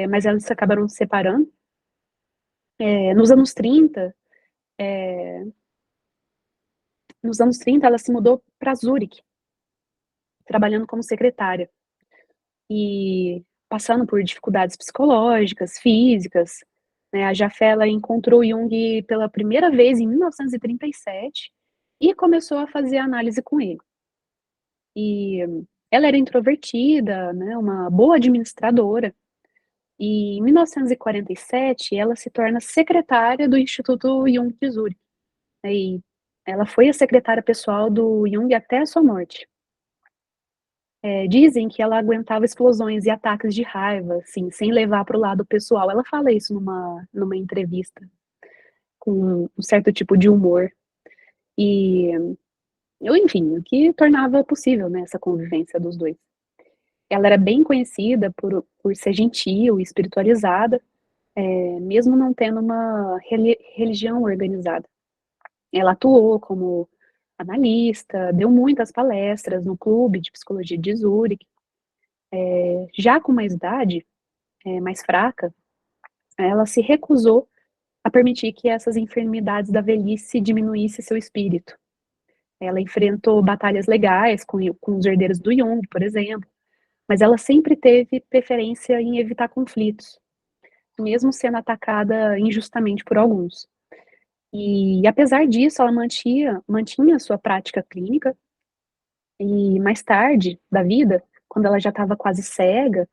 mas eles acabaram se separando. Nos anos 30, ela se mudou para Zurique, trabalhando como secretária e passando por dificuldades psicológicas, físicas, né? A Jafé, ela encontrou Jung pela primeira vez em 1937 e começou a fazer análise com ele. E ela era introvertida, né, uma boa administradora, e em 1947 ela se torna secretária do Instituto Jung de Zurich. E ela foi a secretária pessoal do Jung até a sua morte. Dizem que ela aguentava explosões e ataques de raiva, assim, sem levar para o lado pessoal. Ela fala isso numa entrevista, com um certo tipo de humor. E, enfim, o que tornava possível, né, essa convivência dos dois. Ela era bem conhecida por ser gentil e espiritualizada, mesmo não tendo uma religião organizada. Ela atuou como analista, deu muitas palestras no Clube de Psicologia de Zurique. Já com mais idade, mais fraca, ela se recusou a permitir que essas enfermidades da velhice diminuísse seu espírito. Ela enfrentou batalhas legais com os herdeiros do Jung, por exemplo, mas ela sempre teve preferência em evitar conflitos, mesmo sendo atacada injustamente por alguns. E apesar disso, ela mantinha sua prática clínica, e mais tarde da vida, quando ela já estava quase cega,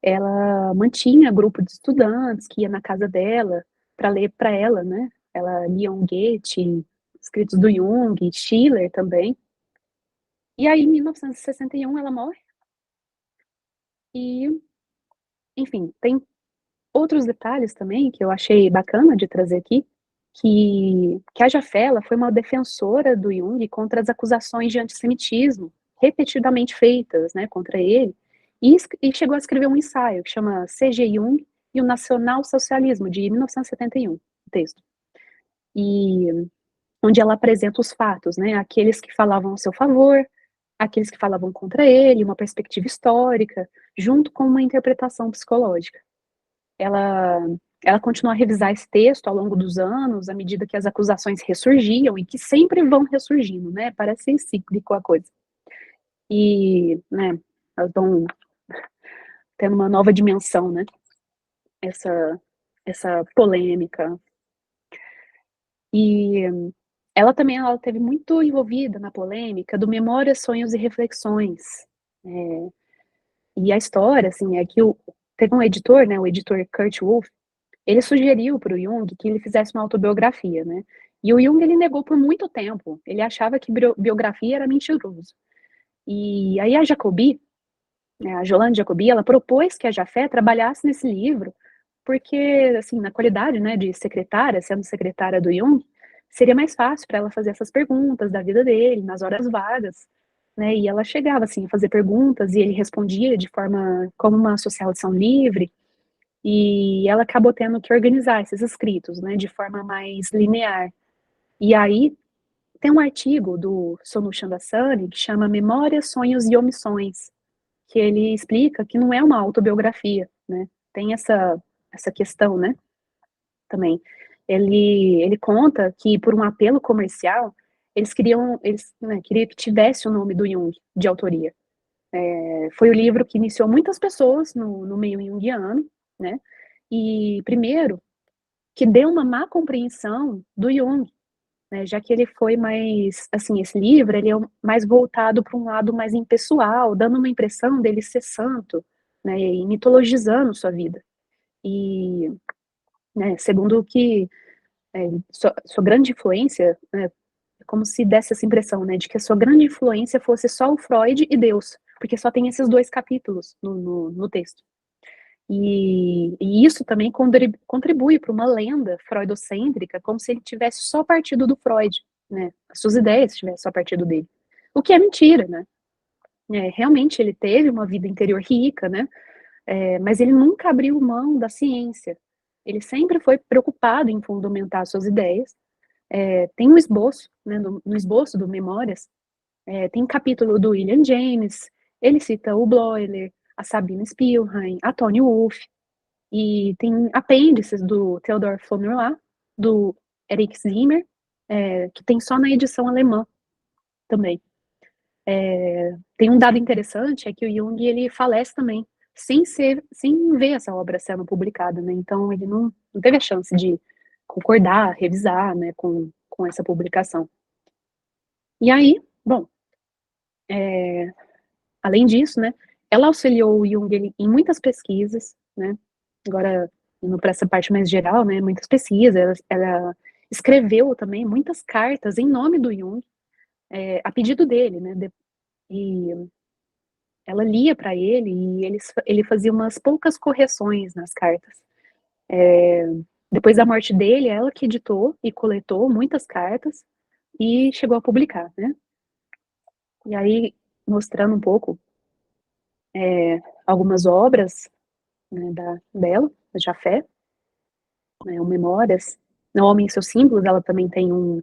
ela mantinha grupo de estudantes que ia na casa dela para ler para ela, né? Ela lia um Goethe, escritos do Jung, Schiller também. E aí, em 1961, ela morre. E, enfim, tem outros detalhes também que eu achei bacana de trazer aqui, que a Jafé, ela foi uma defensora do Jung contra as acusações de antissemitismo repetidamente feitas, né, contra ele, e chegou a escrever um ensaio que chama C.G. Jung e o Nacional-Socialismo, de 1971, o texto. E onde ela apresenta os fatos, né, aqueles que falavam a seu favor, aqueles que falavam contra ele, uma perspectiva histórica, junto com uma interpretação psicológica. Ela, ela continua a revisar esse texto ao longo dos anos, à medida que as acusações ressurgiam e que sempre vão ressurgindo, né? Parece cíclico a coisa. E, né, elas vão tendo uma nova dimensão, né? Essa, essa polêmica. E ela teve muito envolvida na polêmica do Memórias, Sonhos e Reflexões. E a história, assim, é que teve um editor, né, o editor Kurt Wolff, ele sugeriu para o Jung que ele fizesse uma autobiografia, né? E o Jung, ele negou por muito tempo. Ele achava que biografia era mentiroso. E aí a Jacobi, né, a Jolande Jacobi, ela propôs que a Jafé trabalhasse nesse livro, porque, assim, na qualidade, né, de secretária, sendo secretária do Jung, seria mais fácil para ela fazer essas perguntas da vida dele, nas horas vagas, né? E ela chegava, assim, a fazer perguntas e ele respondia de forma como uma socialização livre. E ela acabou tendo que organizar esses escritos, né, de forma mais linear. E aí tem um artigo do Sonu Chandrasani que chama Memórias, Sonhos e Omissões, que ele explica que não é uma autobiografia, né? Tem essa questão, né? Também. Ele conta que por um apelo comercial, queriam que tivesse o nome do Jung de autoria. Foi o livro que iniciou muitas pessoas no meio junguiano, né? E primeiro que deu uma má compreensão do Jung, né, já que ele foi mais, assim, esse livro, ele é mais voltado para um lado mais impessoal, dando uma impressão dele ser santo, né, e mitologizando sua vida. E, né, segundo o que sua grande influência, né, é como se desse essa impressão, né, de que a sua grande influência fosse só o Freud e Deus, porque só tem esses dois capítulos no texto. E isso também contribui para uma lenda freudocêntrica, como se ele tivesse só partido do Freud, né? As suas ideias tivessem só partido dele. O que é mentira, né? Realmente ele teve uma vida interior rica, né? Mas ele nunca abriu mão da ciência. Ele sempre foi preocupado em fundamentar suas ideias. Tem um esboço, né? No esboço do Memórias, tem um capítulo do William James, ele cita o Bloiler, a Sabina Spielrein, a Toni Wolff, e tem apêndices do Theodor Fournier, do Eric Zimmer, que tem só na edição alemã também. Tem um dado interessante, é que o Jung, ele falece também, sem ver essa obra sendo publicada, né? Então ele não teve a chance de concordar, revisar, né, com essa publicação. E aí, bom, além disso, né, ela auxiliou o Jung em muitas pesquisas, né? Agora, indo para essa parte mais geral, né, muitas pesquisas, ela escreveu também muitas cartas em nome do Jung, a pedido dele, né? E ela lia para ele e ele fazia umas poucas correções nas cartas. Depois da morte dele, ela que editou e coletou muitas cartas e chegou a publicar, né? E aí, mostrando um pouco algumas obras, né, dela, da Jafé, né, o Memórias, No Homem e seus Símbolos, ela também tem um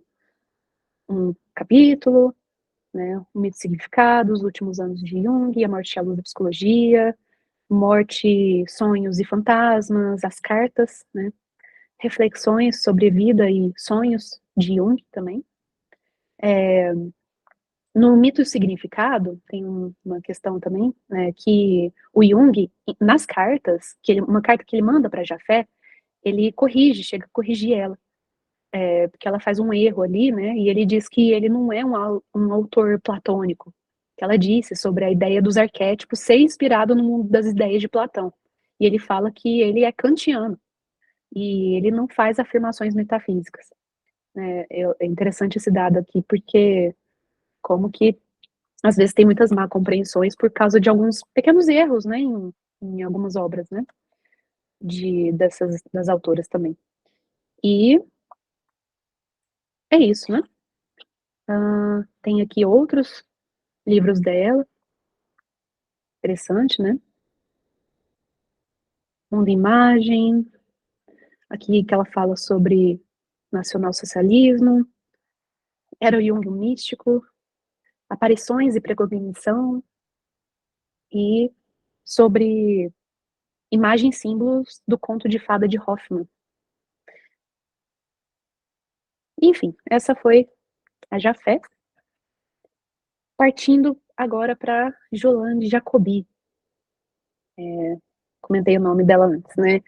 capítulo, né, o Mito e Significado, Os Últimos Anos de Jung, A Morte à Luz da Psicologia, Morte, Sonhos e Fantasmas, As Cartas, né, reflexões sobre vida e sonhos de Jung também. No Mito e Significado, tem uma questão também, que o Jung, nas cartas, uma carta que ele manda para Jafé, ele chega a corrigir ela, porque ela faz um erro ali, né, e ele diz que ele não é um autor platônico, que ela disse sobre a ideia dos arquétipos ser inspirado no mundo das ideias de Platão. E ele fala que ele é kantiano, e ele não faz afirmações metafísicas. É interessante esse dado aqui, porque como que às vezes tem muitas má compreensões por causa de alguns pequenos erros, né, em algumas obras, né, das autoras também. E é isso, né? Tem aqui outros livros dela, interessante, né? Mundo e Imagem, aqui que ela fala sobre nacionalsocialismo, Era o Jung um místico, aparições e precognição, e sobre imagens e símbolos do conto de fada de Hoffmann. Enfim, essa foi a Jafé. Partindo agora para Jolande Jacobi. Comentei o nome dela antes, né?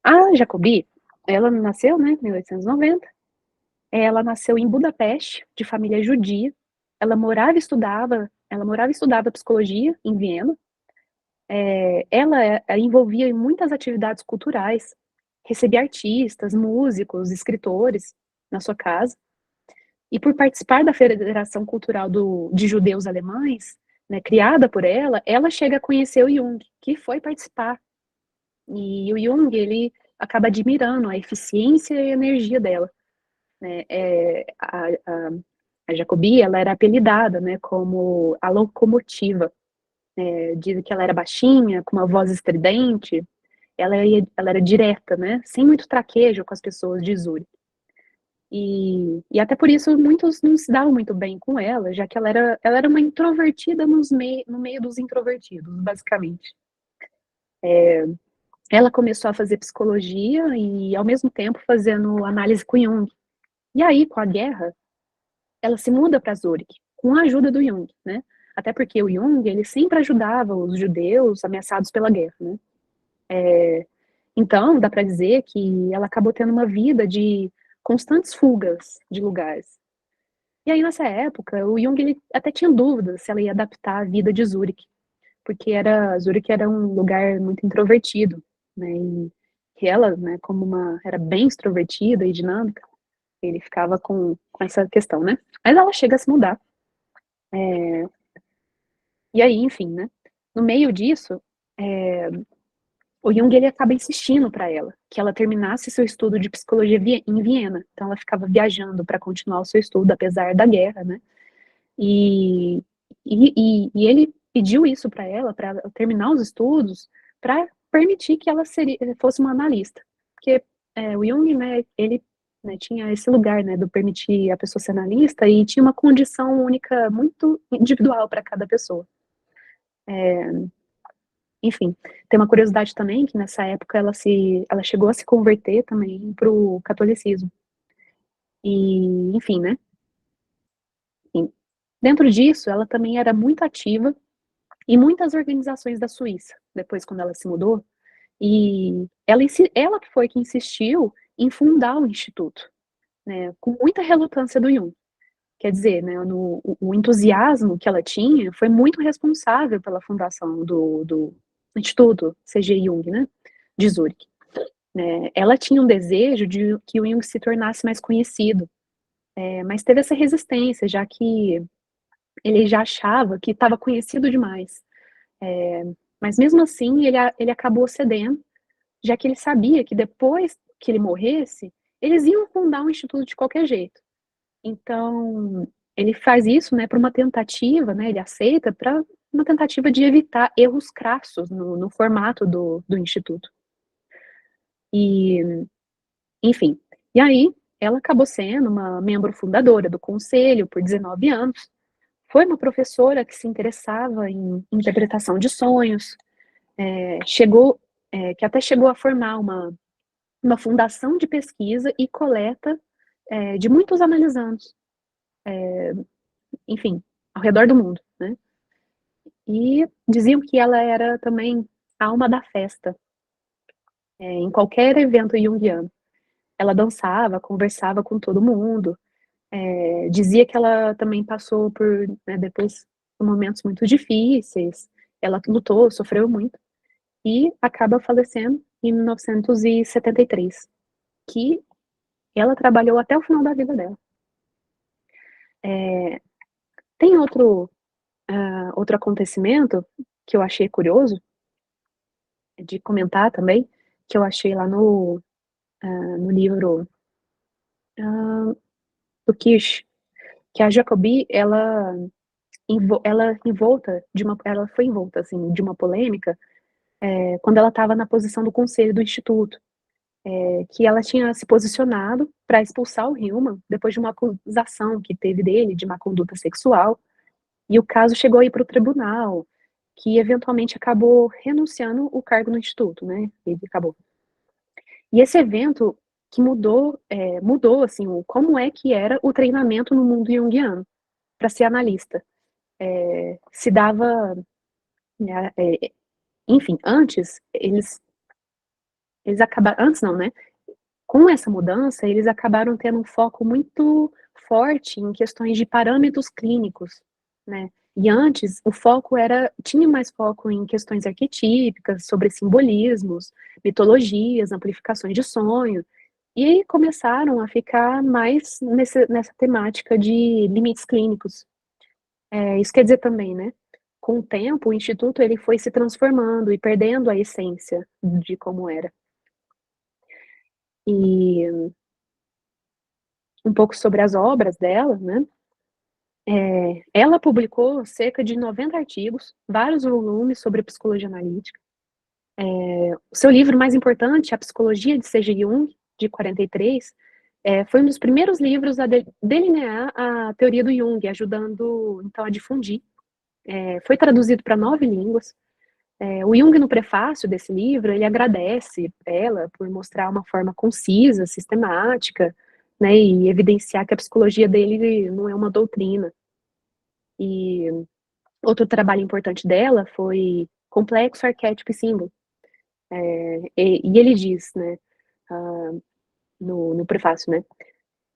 A Jacobi, ela nasceu, né, em 1890. Ela nasceu em Budapeste, de família judia. Ela morava e estudava psicologia em Viena. Ela envolvia em muitas atividades culturais, recebia artistas, músicos, escritores na sua casa. E por participar da Federação Cultural de Judeus Alemães, né, criada por ela chega a conhecer o Jung, que foi participar. E o Jung, ele acaba admirando a eficiência e a energia dela. Né? A Jacobi, ela era apelidada, né, como a locomotiva. Dizem que ela era baixinha, com uma voz estridente. Ela era direta, né, sem muito traquejo com as pessoas de Zurique. E até por isso muitos não se davam muito bem com ela, já que ela era uma introvertida no meio dos introvertidos, basicamente. Ela começou a fazer psicologia e, ao mesmo tempo, fazendo análise com Jung. E aí, com a guerra, ela se muda para Zurique, com a ajuda do Jung, né? Até porque o Jung, ele sempre ajudava os judeus ameaçados pela guerra, né? Então, dá para dizer que ela acabou tendo uma vida de constantes fugas de lugares. E aí, nessa época, o Jung, ele até tinha dúvidas se ela ia adaptar a vida de Zurique, porque Zurique era um lugar muito introvertido, né? E que ela, né, era bem extrovertida e dinâmica, ele ficava com essa questão, né? Mas ela chega a se mudar. E aí, enfim, né? No meio disso, o Jung ele acaba insistindo para ela que ela terminasse seu estudo de psicologia em Viena. Então ela ficava viajando para continuar o seu estudo, apesar da guerra, né? E, e ele pediu isso para ela terminar os estudos, para permitir que ela fosse uma analista. Porque o Jung, né, ele, né, tinha esse lugar, né, do permitir a pessoa ser analista, e tinha uma condição única, muito individual para cada pessoa. Enfim, tem uma curiosidade também, que nessa época ela chegou a se converter também para o catolicismo. E, enfim, né? Dentro disso, ela também era muito ativa em muitas organizações da Suíça, depois quando ela se mudou, e ela que foi que insistiu em fundar o instituto, né, com muita relutância do Jung. Quer dizer, né, o entusiasmo que ela tinha foi muito responsável pela fundação do Instituto C.G. Jung, né, de Zurique. Ela tinha um desejo de que o Jung se tornasse mais conhecido, mas teve essa resistência, já que ele já achava que estava conhecido demais. Mas mesmo assim, ele acabou cedendo, já que ele sabia que depois que ele morresse, eles iam fundar um instituto de qualquer jeito. Então, ele faz isso, né, para uma tentativa, né, ele aceita para uma tentativa de evitar erros crassos no formato do instituto. E, enfim, e aí ela acabou sendo uma membro fundadora do conselho por 19 anos, foi uma professora que se interessava em interpretação de sonhos, que até chegou a formar uma fundação de pesquisa e coleta de muitos analisandos, enfim, ao redor do mundo, né? E diziam que ela era também a alma da festa, em qualquer evento junguiano. Ela dançava, conversava com todo mundo, dizia que ela também passou por, né, depois, por momentos muito difíceis, ela lutou, sofreu muito, e acaba falecendo em 1973, que ela trabalhou até o final da vida dela. Tem outro acontecimento que eu achei curioso de comentar também, que eu achei lá no livro do Kirsch, que a Jacobi, ela foi envolta assim de uma polêmica quando ela estava na posição do conselho do instituto, que ela tinha se posicionado para expulsar o Hillman depois de uma acusação que teve dele de má conduta sexual, e o caso chegou aí para o tribunal, que eventualmente acabou renunciando o cargo no instituto, né? Ele acabou. E esse evento que mudou assim como é que era o treinamento no mundo junguiano para ser analista. Se dava, né, enfim, eles acabaram, antes não, né? Com essa mudança, eles acabaram tendo um foco muito forte em questões de parâmetros clínicos, né? E antes, tinha mais foco em questões arquetípicas, sobre simbolismos, mitologias, amplificações de sonho, e começaram a ficar mais nessa temática de limites clínicos. Isso quer dizer também, né? Com o tempo, o Instituto ele foi se transformando e perdendo a essência de como era. E um pouco sobre as obras dela, né? Ela publicou cerca de 90 artigos, vários volumes sobre psicologia analítica. O seu livro mais importante, A Psicologia de C.G. Jung, de 43, foi um dos primeiros livros a delinear a teoria do Jung, ajudando, então, a difundir. Foi traduzido para 9 línguas. O Jung, no prefácio desse livro, ele agradece ela por mostrar uma forma concisa, sistemática, né, e evidenciar que a psicologia dele não é uma doutrina. E outro trabalho importante dela foi Complexo, Arquétipo e Símbolo. E ele diz, né, no prefácio, né,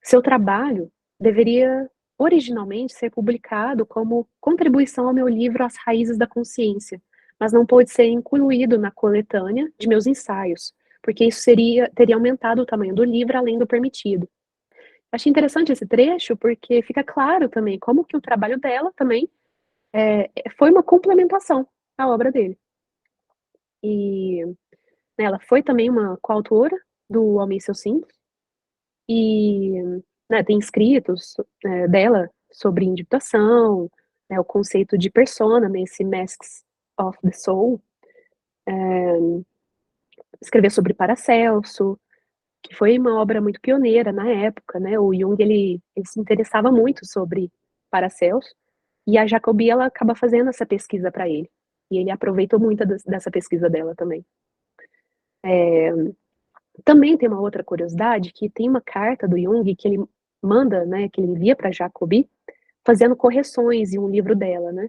seu trabalho deveria originalmente ser publicado como contribuição ao meu livro As Raízes da Consciência, mas não pôde ser incluído na coletânea de meus ensaios, porque isso teria aumentado o tamanho do livro além do permitido. Achei interessante esse trecho, porque fica claro também como que o trabalho dela também foi uma complementação à obra dele. E né, ela foi também uma coautora do Homem e seus Símbolos, e, né, tem escritos dela sobre individuação, né, o conceito de persona nesse Masks of the Soul, escrever sobre Paracelso, que foi uma obra muito pioneira na época, né, o Jung, ele se interessava muito sobre Paracelso, e a Jacobi, ela acaba fazendo essa pesquisa para ele, e ele aproveitou muito dessa pesquisa dela também. Também tem uma outra curiosidade, que tem uma carta do Jung que ele manda, né, que ele envia para Jacobi, fazendo correções em um livro dela, né,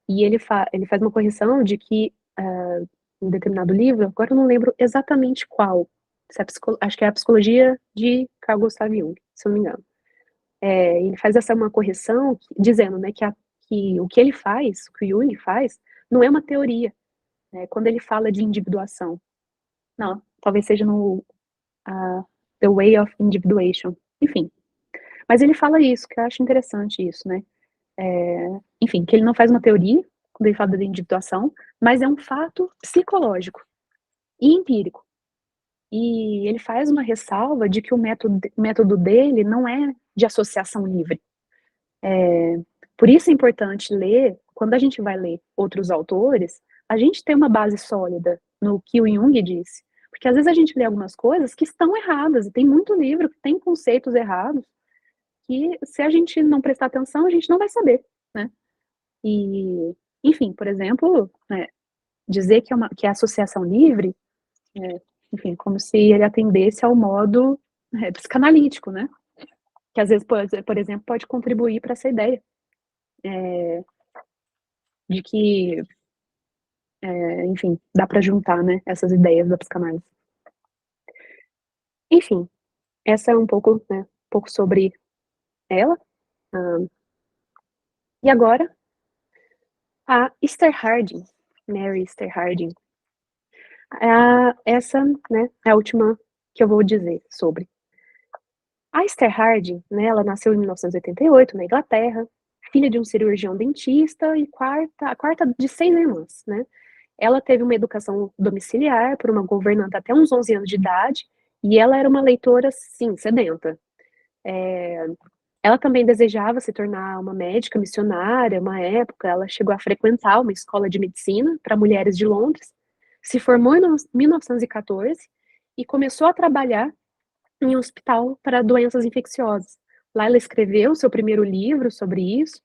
e ele faz uma correção de que, em determinado livro, agora eu não lembro exatamente qual, se é acho que é a Psicologia de Carl Gustav Jung, se eu não me engano. Ele faz essa uma correção dizendo, né, que o que ele faz, o que o Jung faz, não é uma teoria, né, quando ele fala de individuação. Não, talvez seja no The Way of Individuation, enfim. Mas ele fala isso, que eu acho interessante isso, né? Enfim, que ele não faz uma teoria quando ele fala de individuação, mas é um fato psicológico e empírico. E ele faz uma ressalva de que o método dele não é de associação livre. Por isso é importante ler, quando a gente vai ler outros autores, a gente tem uma base sólida no que o Jung disse. Porque às vezes a gente lê algumas coisas que estão erradas, e tem muito livro que tem conceitos errados, que se a gente não prestar atenção, a gente não vai saber, né? E, enfim, por exemplo, né, dizer que é associação livre, enfim, como se ele atendesse ao modo psicanalítico, né? Que às vezes, por exemplo, pode contribuir para essa ideia de que, enfim, dá para juntar, né, essas ideias da psicanálise. Enfim, essa é um pouco sobre ela. E agora, a Esther Harding, Mary Esther Harding. Essa, né, é a última que eu vou dizer sobre. A Esther Harding, né, ela nasceu em 1988 na Inglaterra, filha de um cirurgião dentista e a quarta de 6 irmãs, né? Ela teve uma educação domiciliar por uma governanta até uns 11 anos de idade, e ela era uma leitora, sim, sedenta. Ela também desejava se tornar uma médica missionária, uma época, ela chegou a frequentar uma escola de medicina para mulheres de Londres, se formou em 1914 e começou a trabalhar em um hospital para doenças infecciosas. Lá ela escreveu o seu primeiro livro sobre isso,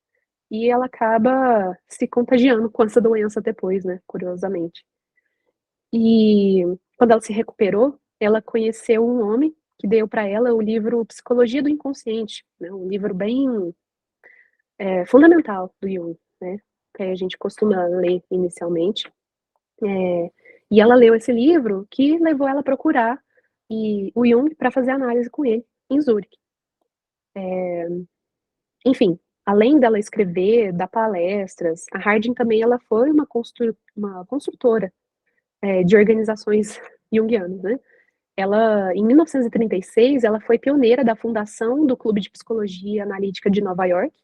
e ela acaba se contagiando com essa doença depois, né, curiosamente. E quando ela se recuperou, ela conheceu um homem que deu para ela o livro Psicologia do Inconsciente, né, um livro bem fundamental do Jung, né, que a gente costuma ler inicialmente. E ela leu esse livro que levou ela a procurar o Jung para fazer análise com ele em Zurique. Enfim, além dela escrever, dar palestras, a Harding também ela foi uma construtora de organizações junguianas, né? Ela, em 1936, ela foi pioneira da fundação do Clube de Psicologia Analítica de Nova York,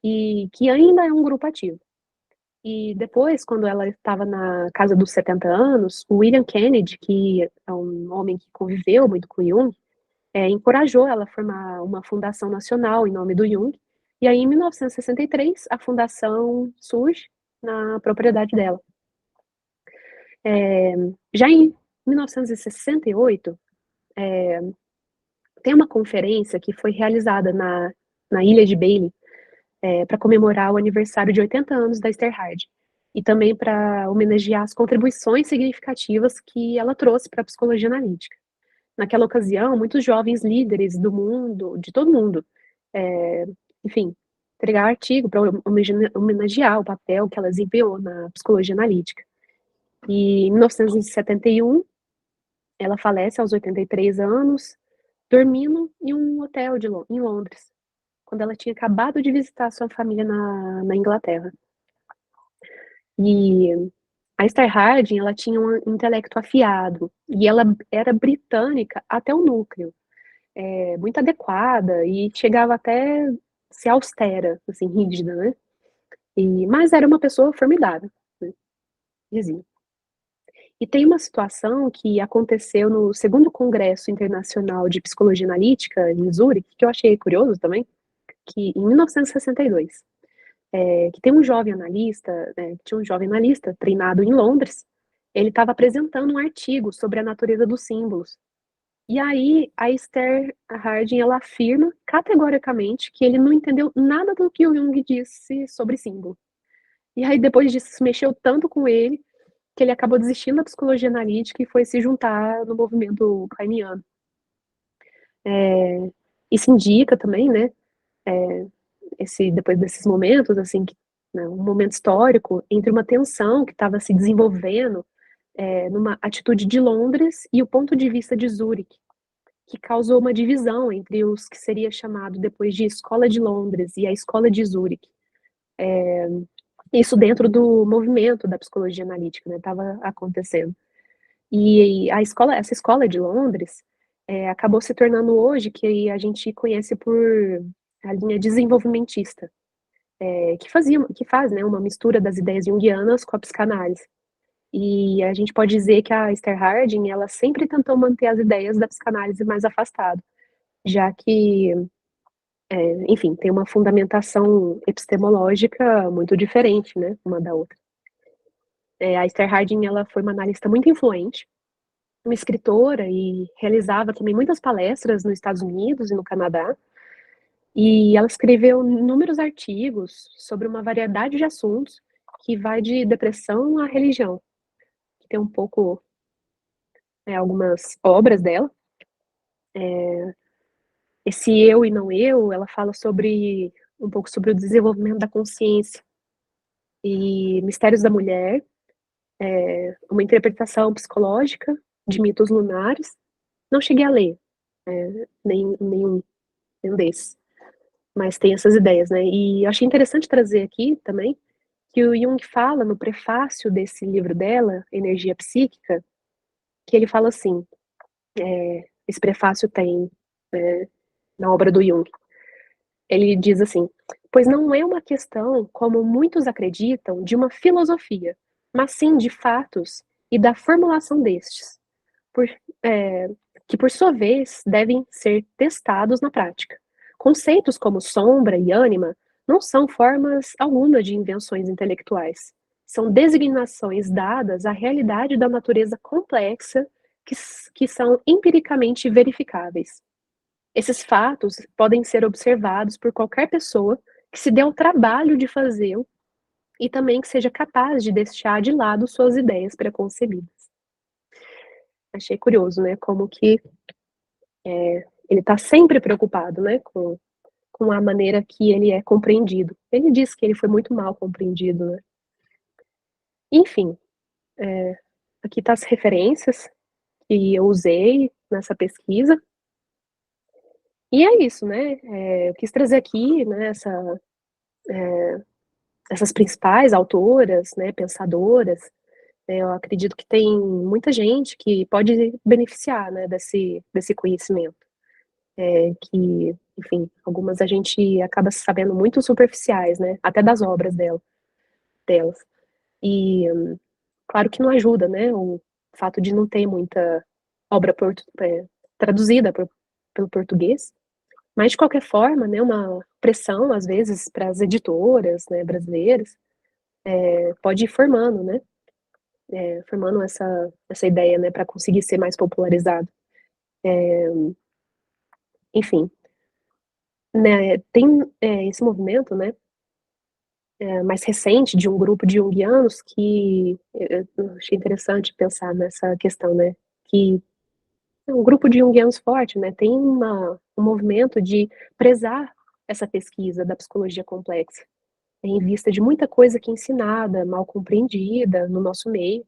e que ainda é um grupo ativo. E depois, quando ela estava na casa dos 70 anos, o William Kennedy, que é um homem que conviveu muito com Jung, encorajou ela a formar uma fundação nacional em nome do Jung. E aí, em 1963, a fundação surge na propriedade dela. Já em 1968, tem uma conferência que foi realizada na ilha de Bailey, para comemorar o aniversário de 80 anos da Esther Harding, e também para homenagear as contribuições significativas que ela trouxe para a psicologia analítica. Naquela ocasião, muitos jovens líderes do mundo, de todo mundo, enfim, entregar artigo para homenagear o papel que ela desempenhou na psicologia analítica. E em 1971, ela falece aos 83 anos, dormindo em um hotel em Londres, quando ela tinha acabado de visitar sua família na Inglaterra. E a Esther Harding, ela tinha um intelecto afiado, e ela era britânica até o núcleo, muito adequada, e chegava até a ser austera, assim, rígida, né? Mas era uma pessoa formidável, né? Dizia. E tem uma situação que aconteceu no segundo Congresso Internacional de Psicologia Analítica, em Zurique, que eu achei curioso também, que em 1962, que tem um jovem analista, tinha um jovem analista treinado em Londres, ele estava apresentando um artigo sobre a natureza dos símbolos. E aí a Esther Harding, ela afirma categoricamente que ele não entendeu nada do que o Jung disse sobre símbolo. E aí depois disso isso mexeu tanto com ele que ele acabou desistindo da psicologia analítica e foi se juntar no movimento kleiniano. Isso indica também, né, depois desses momentos, assim, né, um momento histórico entre uma tensão que estava se desenvolvendo numa atitude de Londres e o ponto de vista de Zurique, que causou uma divisão entre os que seria chamado depois de Escola de Londres e a Escola de Zurique. Isso dentro do movimento da psicologia analítica, né, estava acontecendo. E essa escola de Londres acabou se tornando hoje que a gente conhece por a linha desenvolvimentista, que faz, né, uma mistura das ideias junguianas com a psicanálise. E a gente pode dizer que a Esther Harding, ela sempre tentou manter as ideias da psicanálise mais afastada, já que, enfim, tem uma fundamentação epistemológica muito diferente, né, uma da outra. A Esther Harding, ela foi uma analista muito influente, uma escritora e realizava também muitas palestras nos Estados Unidos e no Canadá. E ela escreveu inúmeros artigos sobre uma variedade de assuntos que vai de depressão à religião. Tem um pouco, algumas obras dela. Esse eu e não eu, ela fala sobre um pouco sobre o desenvolvimento da consciência e mistérios da mulher, uma interpretação psicológica de mitos lunares. Não cheguei a ler nenhum desses, mas tem essas ideias, né? E eu achei interessante trazer aqui também que o Jung fala no prefácio desse livro dela, Energia Psíquica, que ele fala assim, esse prefácio tem na obra do Jung, ele diz assim, pois não é uma questão, como muitos acreditam, de uma filosofia, mas sim de fatos e da formulação destes, por, que por sua vez devem ser testados na prática. Conceitos como sombra e ânima não são formas alguma de invenções intelectuais. São designações dadas à realidade da natureza complexa que são empiricamente verificáveis. Esses fatos podem ser observados por qualquer pessoa que se dê ao trabalho de fazê-lo e também que seja capaz de deixar de lado suas ideias preconcebidas. Achei curioso, né, como que ele está sempre preocupado, né, com a maneira que ele é compreendido. Ele disse que ele foi muito mal compreendido, né. Enfim, aqui tá as referências que eu usei nessa pesquisa. E é isso, né, eu quis trazer aqui, né, essas principais autoras, né, pensadoras. Eu acredito que tem muita gente que pode beneficiar, né, desse conhecimento. Que, enfim, algumas a gente acaba sabendo muito superficiais, né, até das obras delas. E, claro que não ajuda, né, o fato de não ter muita obra traduzida pelo português, mas de qualquer forma, né, uma pressão, às vezes, para as editoras, né, brasileiras, pode ir formando, né, formando essa ideia, né, para conseguir ser mais popularizado. Enfim, né, tem esse movimento, né, mais recente de um grupo de junguianos que eu achei interessante pensar nessa questão, né, que é um grupo de junguianos forte, né, tem um movimento de prezar essa pesquisa da psicologia complexa, em vista de muita coisa que é ensinada, mal compreendida no nosso meio,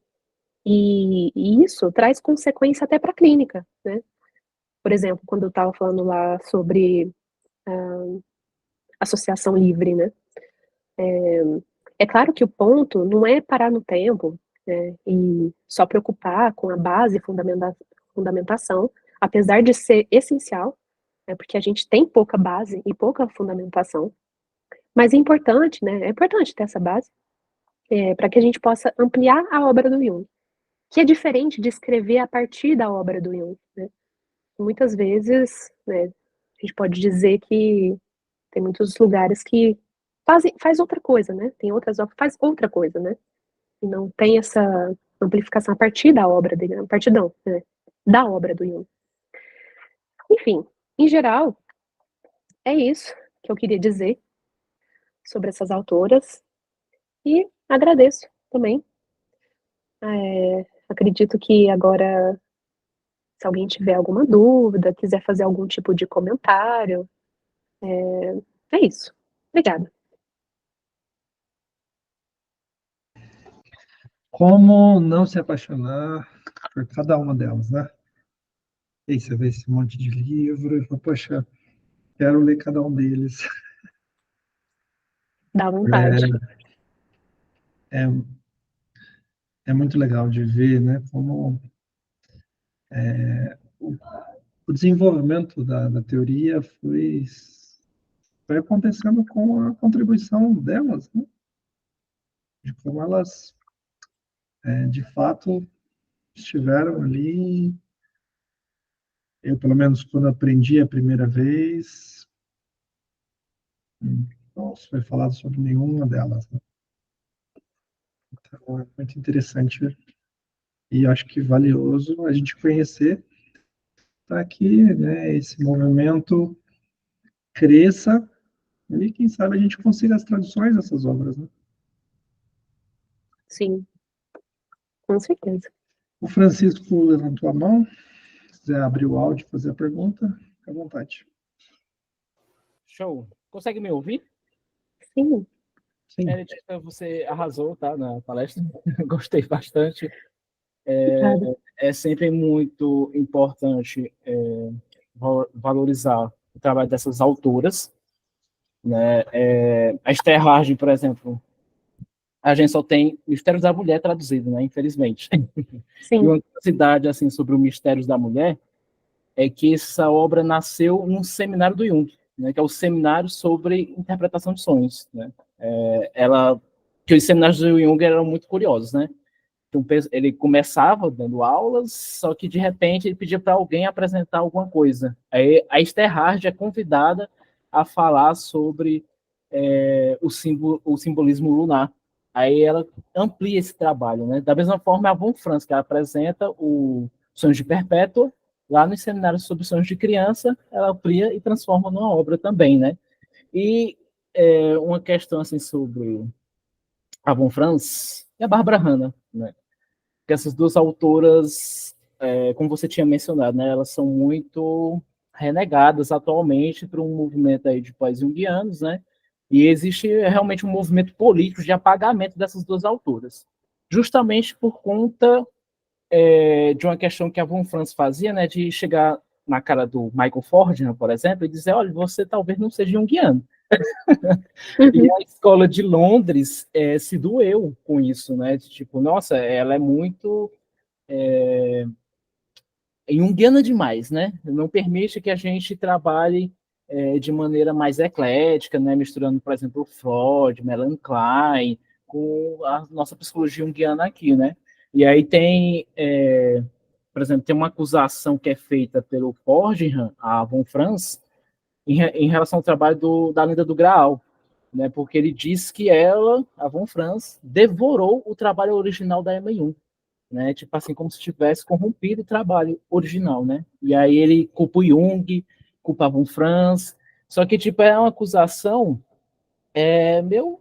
e isso traz consequência até para a clínica, né. Por exemplo, quando eu estava falando lá sobre associação livre, né, é claro que o ponto não é parar no tempo, né, e só preocupar com a base fundamentação, apesar de ser essencial, né, porque a gente tem pouca base e pouca fundamentação, mas é importante, né, é importante ter essa base, para que a gente possa ampliar a obra do Jung. que é diferente de escrever a partir da obra do Jung, né? Muitas vezes, né, a gente pode dizer que tem muitos lugares que faz outra coisa, né? Tem outras obras que faz outra coisa, né? E não tem essa amplificação a partir da obra dele, a partir não, né? Da obra do Jung. Enfim, em geral, é isso que eu queria dizer sobre essas autoras e agradeço também. Acredito que agora, se alguém tiver alguma dúvida, quiser fazer algum tipo de comentário, é isso. Obrigada. Como não se apaixonar por cada uma delas, né? E aí você vê esse monte de livro e fala, poxa, quero ler cada um deles. Dá vontade. É, é muito legal de ver, né? Como o desenvolvimento da teoria foi acontecendo com a contribuição delas, né? De como elas, de fato, estiveram ali. Eu, pelo menos, quando aprendi a primeira vez, não se foi falado sobre nenhuma delas, né? Então, é muito interessante e acho que valioso a gente conhecer para que, né, esse movimento cresça e, quem sabe, a gente consiga as traduções dessas obras, né? Sim, com certeza. O Francisco levantou a mão. Se quiser abrir o áudio e fazer a pergunta, fique à vontade. Show. Consegue me ouvir? Sim. Sim. Você arrasou, tá, na palestra. Gostei bastante. Obrigada. É sempre muito importante valorizar o trabalho dessas autoras, né? A Esther Harding, por exemplo, a gente só tem Mistérios da Mulher traduzido, né? Infelizmente. Sim. E uma curiosidade assim sobre o Mistérios da Mulher é que essa obra nasceu num seminário do Jung, né? Que é o seminário sobre interpretação de sonhos, né? Que os seminários do Jung eram muito curiosos, né? Então, ele começava dando aulas, só que de repente ele pedia para alguém apresentar alguma coisa. Aí a Esther Hard é convidada a falar sobre o simbolismo lunar. Aí ela amplia esse trabalho, né? Da mesma forma, a Von Franz, que ela apresenta o Sonhos de Perpétua, lá nos seminários sobre sonhos de criança, ela amplia e transforma numa obra também, né? E uma questão assim sobre a Von Franz e a Barbara Hanna, né? Que essas duas autoras, como você tinha mencionado, né, elas são muito renegadas atualmente para um movimento aí de pós-junguianos, né? E existe realmente um movimento político de apagamento dessas duas autoras, justamente por conta de uma questão que a Von Franz fazia, né, de chegar na cara do Michael Fordham, por exemplo, e dizer, olha, você talvez não seja junguiano. E a escola de Londres se doeu com isso, né? Tipo, nossa, ela é muito junguiana demais, né? Não permite que a gente trabalhe de maneira mais eclética, né? Misturando, por exemplo, Freud, Melanie Klein, com a nossa psicologia junguiana aqui, né? E aí tem, por exemplo, tem uma acusação que é feita pelo Fordham, a Von Franz, em relação ao trabalho da Lenda do Graal, né? Porque ele diz que ela, a Von Franz, devorou o trabalho original da Emma Jung, né? Tipo assim, como se tivesse corrompido o trabalho original, né? E aí ele culpa o Jung, culpa a Von Franz, só que tipo é uma acusação meio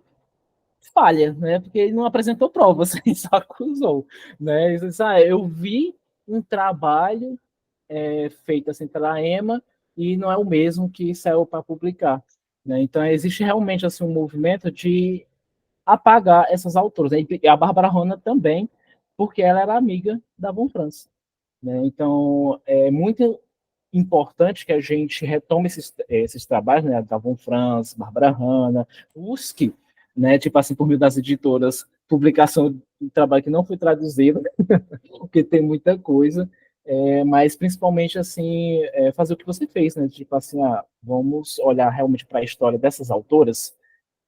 falha, né? Porque ele não apresentou provas, ele só acusou, né? Ele disse, eu vi um trabalho feito assim pela Emma e não é o mesmo que saiu para publicar, né? Então existe realmente assim um movimento de apagar essas autoras, né? E a Bárbara Rona também, porque ela era amiga da Von Franz, né? Então é muito importante que a gente retome esses trabalhos, né? Da Von Franz, Bárbara Hanna, busque, né? Tipo assim, por meio das editoras, publicação de trabalho que não foi traduzido, porque tem muita coisa, mas principalmente assim fazer o que você fez, né? Tipo assim, vamos olhar realmente para a história dessas autoras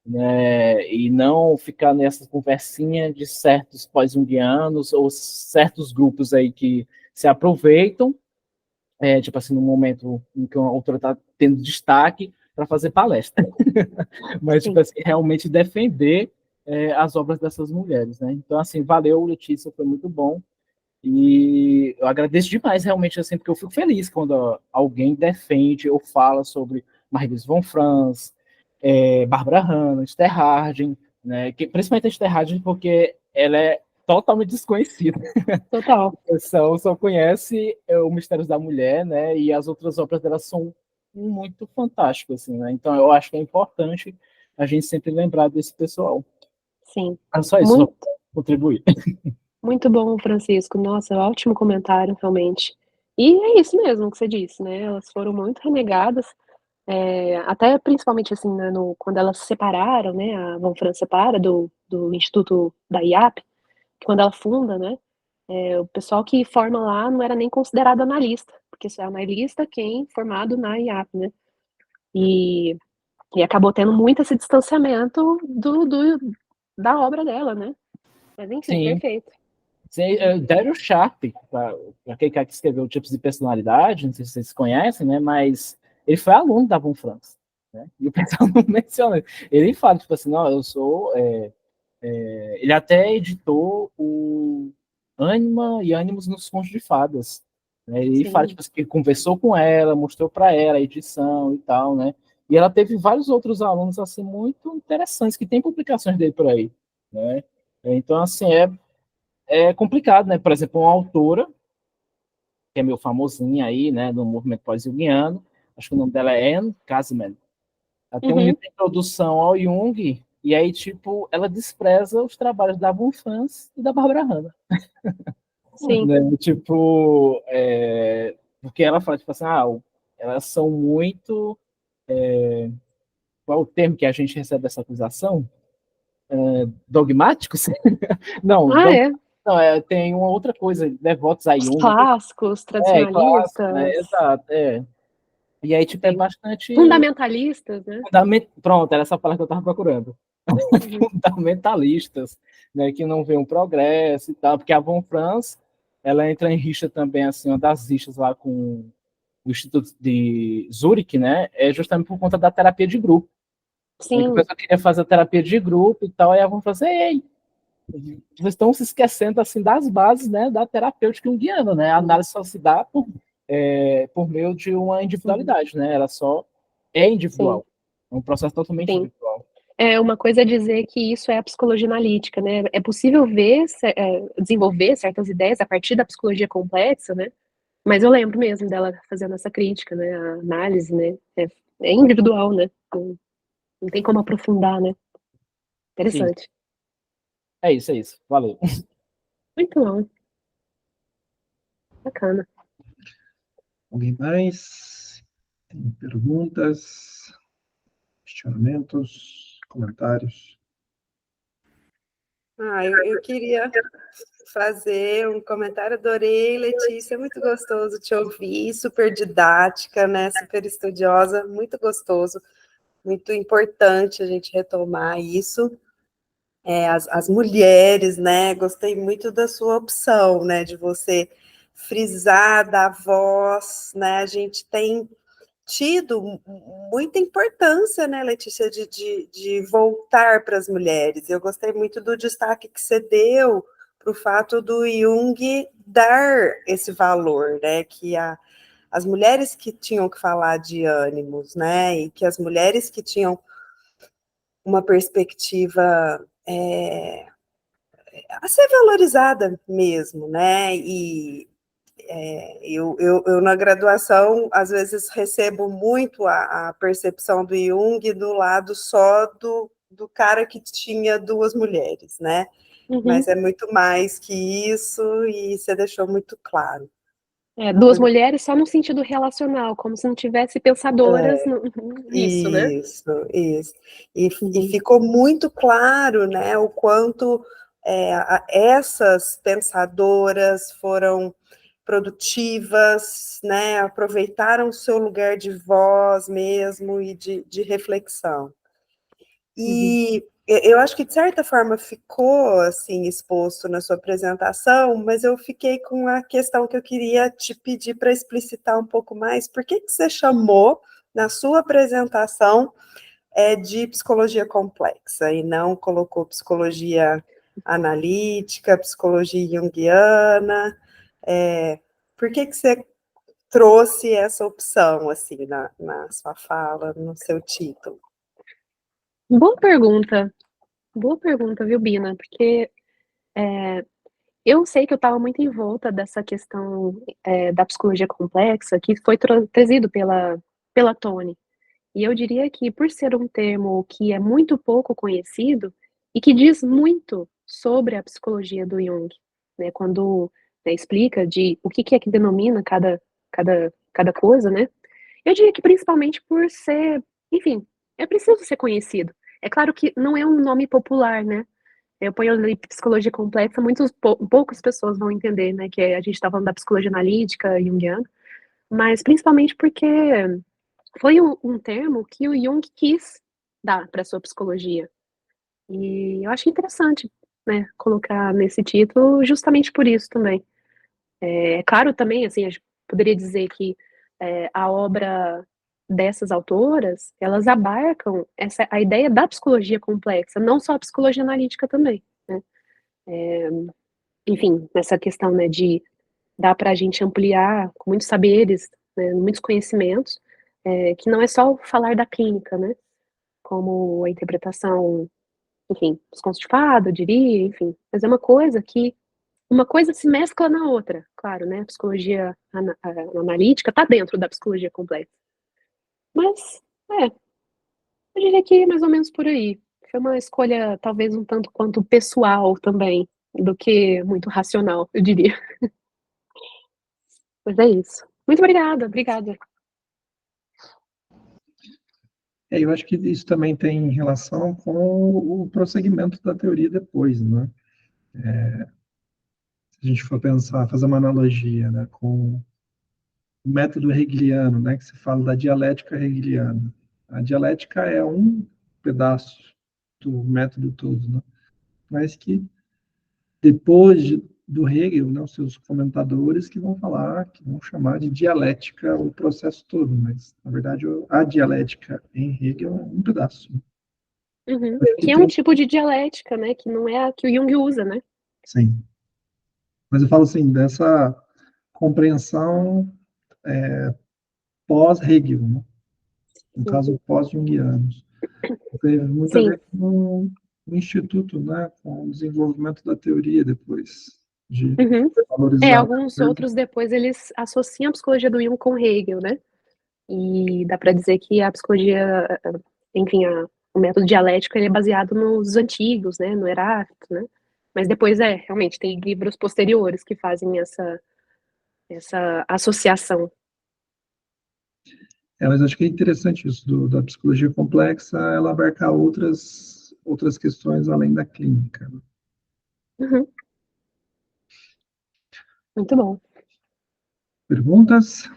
né, e não ficar nessa conversinha de certos pós-junguianos ou certos grupos aí que se aproveitam, tipo assim, no momento em que uma autora está tendo destaque para fazer palestra. Mas, tipo Sim. assim, realmente defender as obras dessas mulheres, né? Então, assim, valeu, Letícia, foi muito bom. E eu agradeço demais, realmente, assim, porque eu fico feliz quando alguém defende ou fala sobre Marguerite von Franz, Barbara Hanna, Esther Harding, né? Principalmente a Esther Harding, porque ela é totalmente desconhecida. Total. O pessoal só conhece o Mistérios da Mulher, né? E as outras obras dela são muito fantásticas, assim, né? Então eu acho que é importante a gente sempre lembrar desse pessoal. Sim. Só isso, só Muito, contribuir. muito bom, Francisco. Nossa, ótimo comentário, realmente. E é isso mesmo que você disse, né? Elas foram muito renegadas, até principalmente assim, né, quando elas se separaram, né? A Von Franz separa do Instituto da IAP, que quando ela funda, né? O pessoal que forma lá não era nem considerado analista, porque isso é analista quem formado na IAP, né? E, e acabou tendo muito esse distanciamento da obra dela, né? Mas enfim, Sim, perfeito. sim, Daryl Sharp, para aquele cara que escreveu Tipos de Personalidade, não sei se vocês conhecem, né? Mas ele foi aluno da Von Franz, né? E o pessoal não menciona. Ele fala, tipo assim, não, eu sou... ele até editou o Anima e Animus nos Contos de Fadas. Né? Ele fala, Sim. tipo assim, que conversou com ela, mostrou para ela a edição e tal, né? E ela teve vários outros alunos, assim, muito interessantes, que tem publicações dele por aí, né? Então, assim, é complicado, né? Por exemplo, uma autora, que é meio famosinha aí, né, do movimento pós-junguiano, acho que o nome dela é Anne Kasman. Ela tem um Uhum. livro de introdução ao Jung, e aí, tipo, ela despreza os trabalhos da Von Franz e da Barbara Hanna. Sim. Né? Tipo, porque ela fala, tipo assim, elas são muito... Qual é o termo que a gente recebe essa acusação? Dogmáticos? Não, Ah, é. não, tem uma outra coisa, devotos a Os Jung. clássicos, Clássico, né? tradicionalistas, Exato, E aí, tipo, é sim. bastante Fundamentalistas, né? Pronto, era essa palavra que eu estava procurando. Uhum. Fundamentalistas, né, que não vê um progresso e tal, porque a Von Franz, ela entra em rixa também, assim, uma das rixas lá com o Instituto de Zurich, né, é justamente por conta da terapia de grupo, né, que o Sim, pessoal queria fazer a terapia de grupo e tal, e a Von Franz, ei, vocês estão se esquecendo, assim, das bases, né, da terapêutica junguiana, né, a análise só se dá por meio de uma individualidade, né, ela só é sim, individual, é um processo totalmente sim. individual. Uma coisa é dizer que isso é a psicologia analítica, né? É possível ver, desenvolver certas ideias a partir da psicologia complexa, né? Mas eu lembro mesmo dela fazendo essa crítica, né? A análise, né? É individual, né? Não tem como aprofundar, né? Sim, Interessante. é isso, valeu. Muito bom, bacana. Alguém mais? Tem perguntas, questionamentos, comentários? Eu queria fazer um comentário. Adorei, Letícia, muito gostoso te ouvir, super didática, né? Super estudiosa, muito gostoso, muito importante a gente retomar isso. As mulheres, né? Gostei muito da sua opção, né? De você frisar da voz, né? A gente tem tido muita importância, né, Letícia, de voltar para as mulheres. Eu gostei muito do destaque que você deu para o fato do Jung dar esse valor, né, que as mulheres que tinham que falar de ânimos, né, e que as mulheres que tinham uma perspectiva a ser valorizada mesmo, né, e eu, na graduação, às vezes, recebo muito a percepção do Jung do lado só do cara que tinha duas mulheres, né? Uhum. Mas é muito mais que isso, e você deixou muito claro. Duas mulheres só no sentido relacional, como se não tivesse pensadoras nisso, né? Isso. E Uhum. ficou muito claro, né, o quanto essas pensadoras foram produtivas, né, aproveitaram o seu lugar de voz mesmo e de reflexão. E eu acho que, de certa forma, ficou, assim, exposto na sua apresentação, mas eu fiquei com a questão que eu queria te pedir para explicitar um pouco mais. Por que você chamou, na sua apresentação, de psicologia complexa, e não colocou psicologia analítica, psicologia junguiana? Por que você trouxe essa opção, assim, na sua fala, no seu título? Boa pergunta, viu, Bina? Porque eu sei que eu estava muito em volta dessa questão da psicologia complexa, que foi trazido pela Tony. E eu diria que, por ser um termo que é muito pouco conhecido e que diz muito sobre a psicologia do Jung, né, quando explica de o que é que denomina cada coisa, né? Eu diria que principalmente por ser, enfim, é preciso ser conhecido. É claro que não é um nome popular, né? Eu ponho ali psicologia complexa, poucas pessoas vão entender, né, que a gente está falando da psicologia analítica junguiana, mas principalmente porque foi um termo que o Jung quis dar para sua psicologia. E eu acho interessante, né, colocar nesse título justamente por isso também. É claro também, assim, a gente poderia dizer que a obra dessas autoras, elas abarcam a ideia da psicologia complexa, não só a psicologia analítica também, né? Enfim, nessa questão, né, de dar para a gente ampliar com muitos saberes, né, muitos conhecimentos, que não é só falar da clínica, né, como a interpretação, enfim, dos contos de fada, eu diria, enfim, mas é uma coisa se mescla na outra, claro, né, a psicologia analítica está dentro da psicologia complexa. Mas, eu diria que é mais ou menos por aí. Foi uma escolha, talvez, um tanto quanto pessoal também, do que muito racional, eu diria. Mas é isso. Muito obrigada. Eu acho que isso também tem relação com o prosseguimento da teoria depois, né? Se a gente for pensar, fazer uma analogia, né, com o método hegeliano, né, que se fala da dialética hegeliana. A dialética é um pedaço do método todo, né? Mas que depois do Hegel, né, os seus comentadores que vão falar, que vão chamar de dialética o processo todo, mas na verdade a dialética em Hegel é um pedaço. Uhum. Que é um tipo de dialética, né, que não é a que o Jung usa, né? Sim. Mas eu falo assim, dessa compreensão pós-Hegel, né? No caso, pós-junguianos. Teve muito a Sim. ver com o Instituto, né? Com o desenvolvimento da teoria depois, de valorizar. Alguns outros depois eles associam a psicologia do Jung com Hegel, né? E dá para dizer que a psicologia, enfim, o método dialético ele é baseado nos antigos, né? No Heráclito, né? Mas depois realmente tem livros posteriores que fazem essa associação. Mas acho que é interessante isso da psicologia complexa, ela abarcar outras questões além da clínica. Uhum. Muito bom. Perguntas?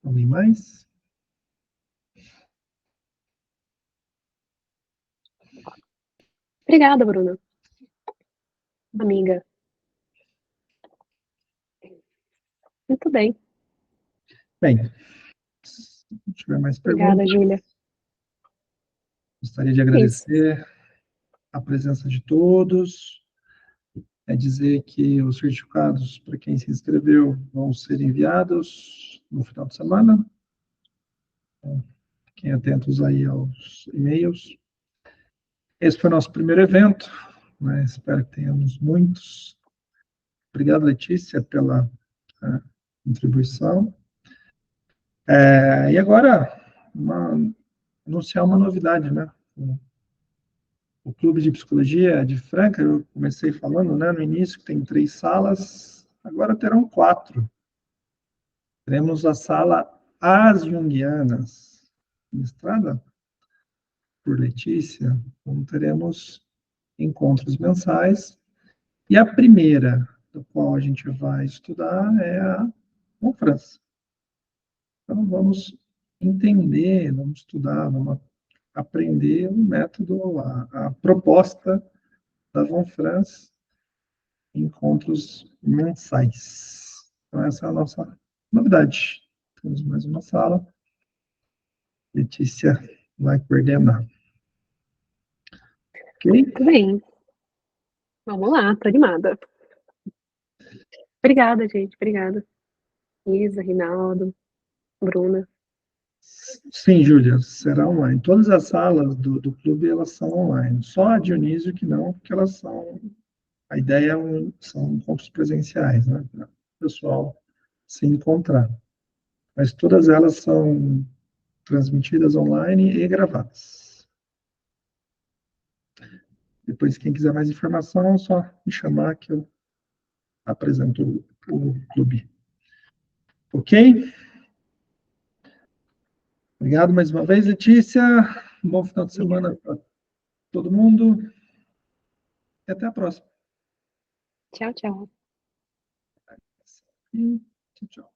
Alguém mais? Obrigada, Bruna. Amiga. Muito bem. Bem, se não tiver mais perguntas, Obrigada, Júlia. gostaria de agradecer a presença de todos. Dizer que os certificados para quem se inscreveu vão ser enviados no final de semana. Então, fiquem atentos aí aos e-mails. Esse foi o nosso primeiro evento, né? Espero que tenhamos muitos. Obrigado, Letícia, pela contribuição. E agora, anunciar uma novidade, né? O Clube de Psicologia de Franca, eu comecei falando, né, no início, que tem 3 salas, agora terão 4. Teremos a sala As Junguianas, ministrada por Letícia, então teremos encontros mensais, e a primeira, do qual a gente vai estudar, é a Confrans. Então, vamos entender, vamos estudar, vamos aprender o método, a proposta da Von Franz, encontros mensais. Então, essa é a nossa novidade. Temos mais uma sala. Letícia vai coordenar. Ok? Muito bem. Vamos lá, tô animada. Obrigada, gente. Obrigada. Isa, Rinaldo, Bruna. Sim, Júlia, será online. Todas as salas do clube, elas são online. Só a Dionísio que não, porque elas são... A ideia são encontros presenciais, né? Para o pessoal se encontrar. Mas todas elas são transmitidas online e gravadas. Depois, quem quiser mais informação, é só me chamar que eu apresento o clube. Ok? Obrigado mais uma vez, Letícia. Um bom final de semana para todo mundo. E até a próxima. Tchau, tchau. Tchau, tchau.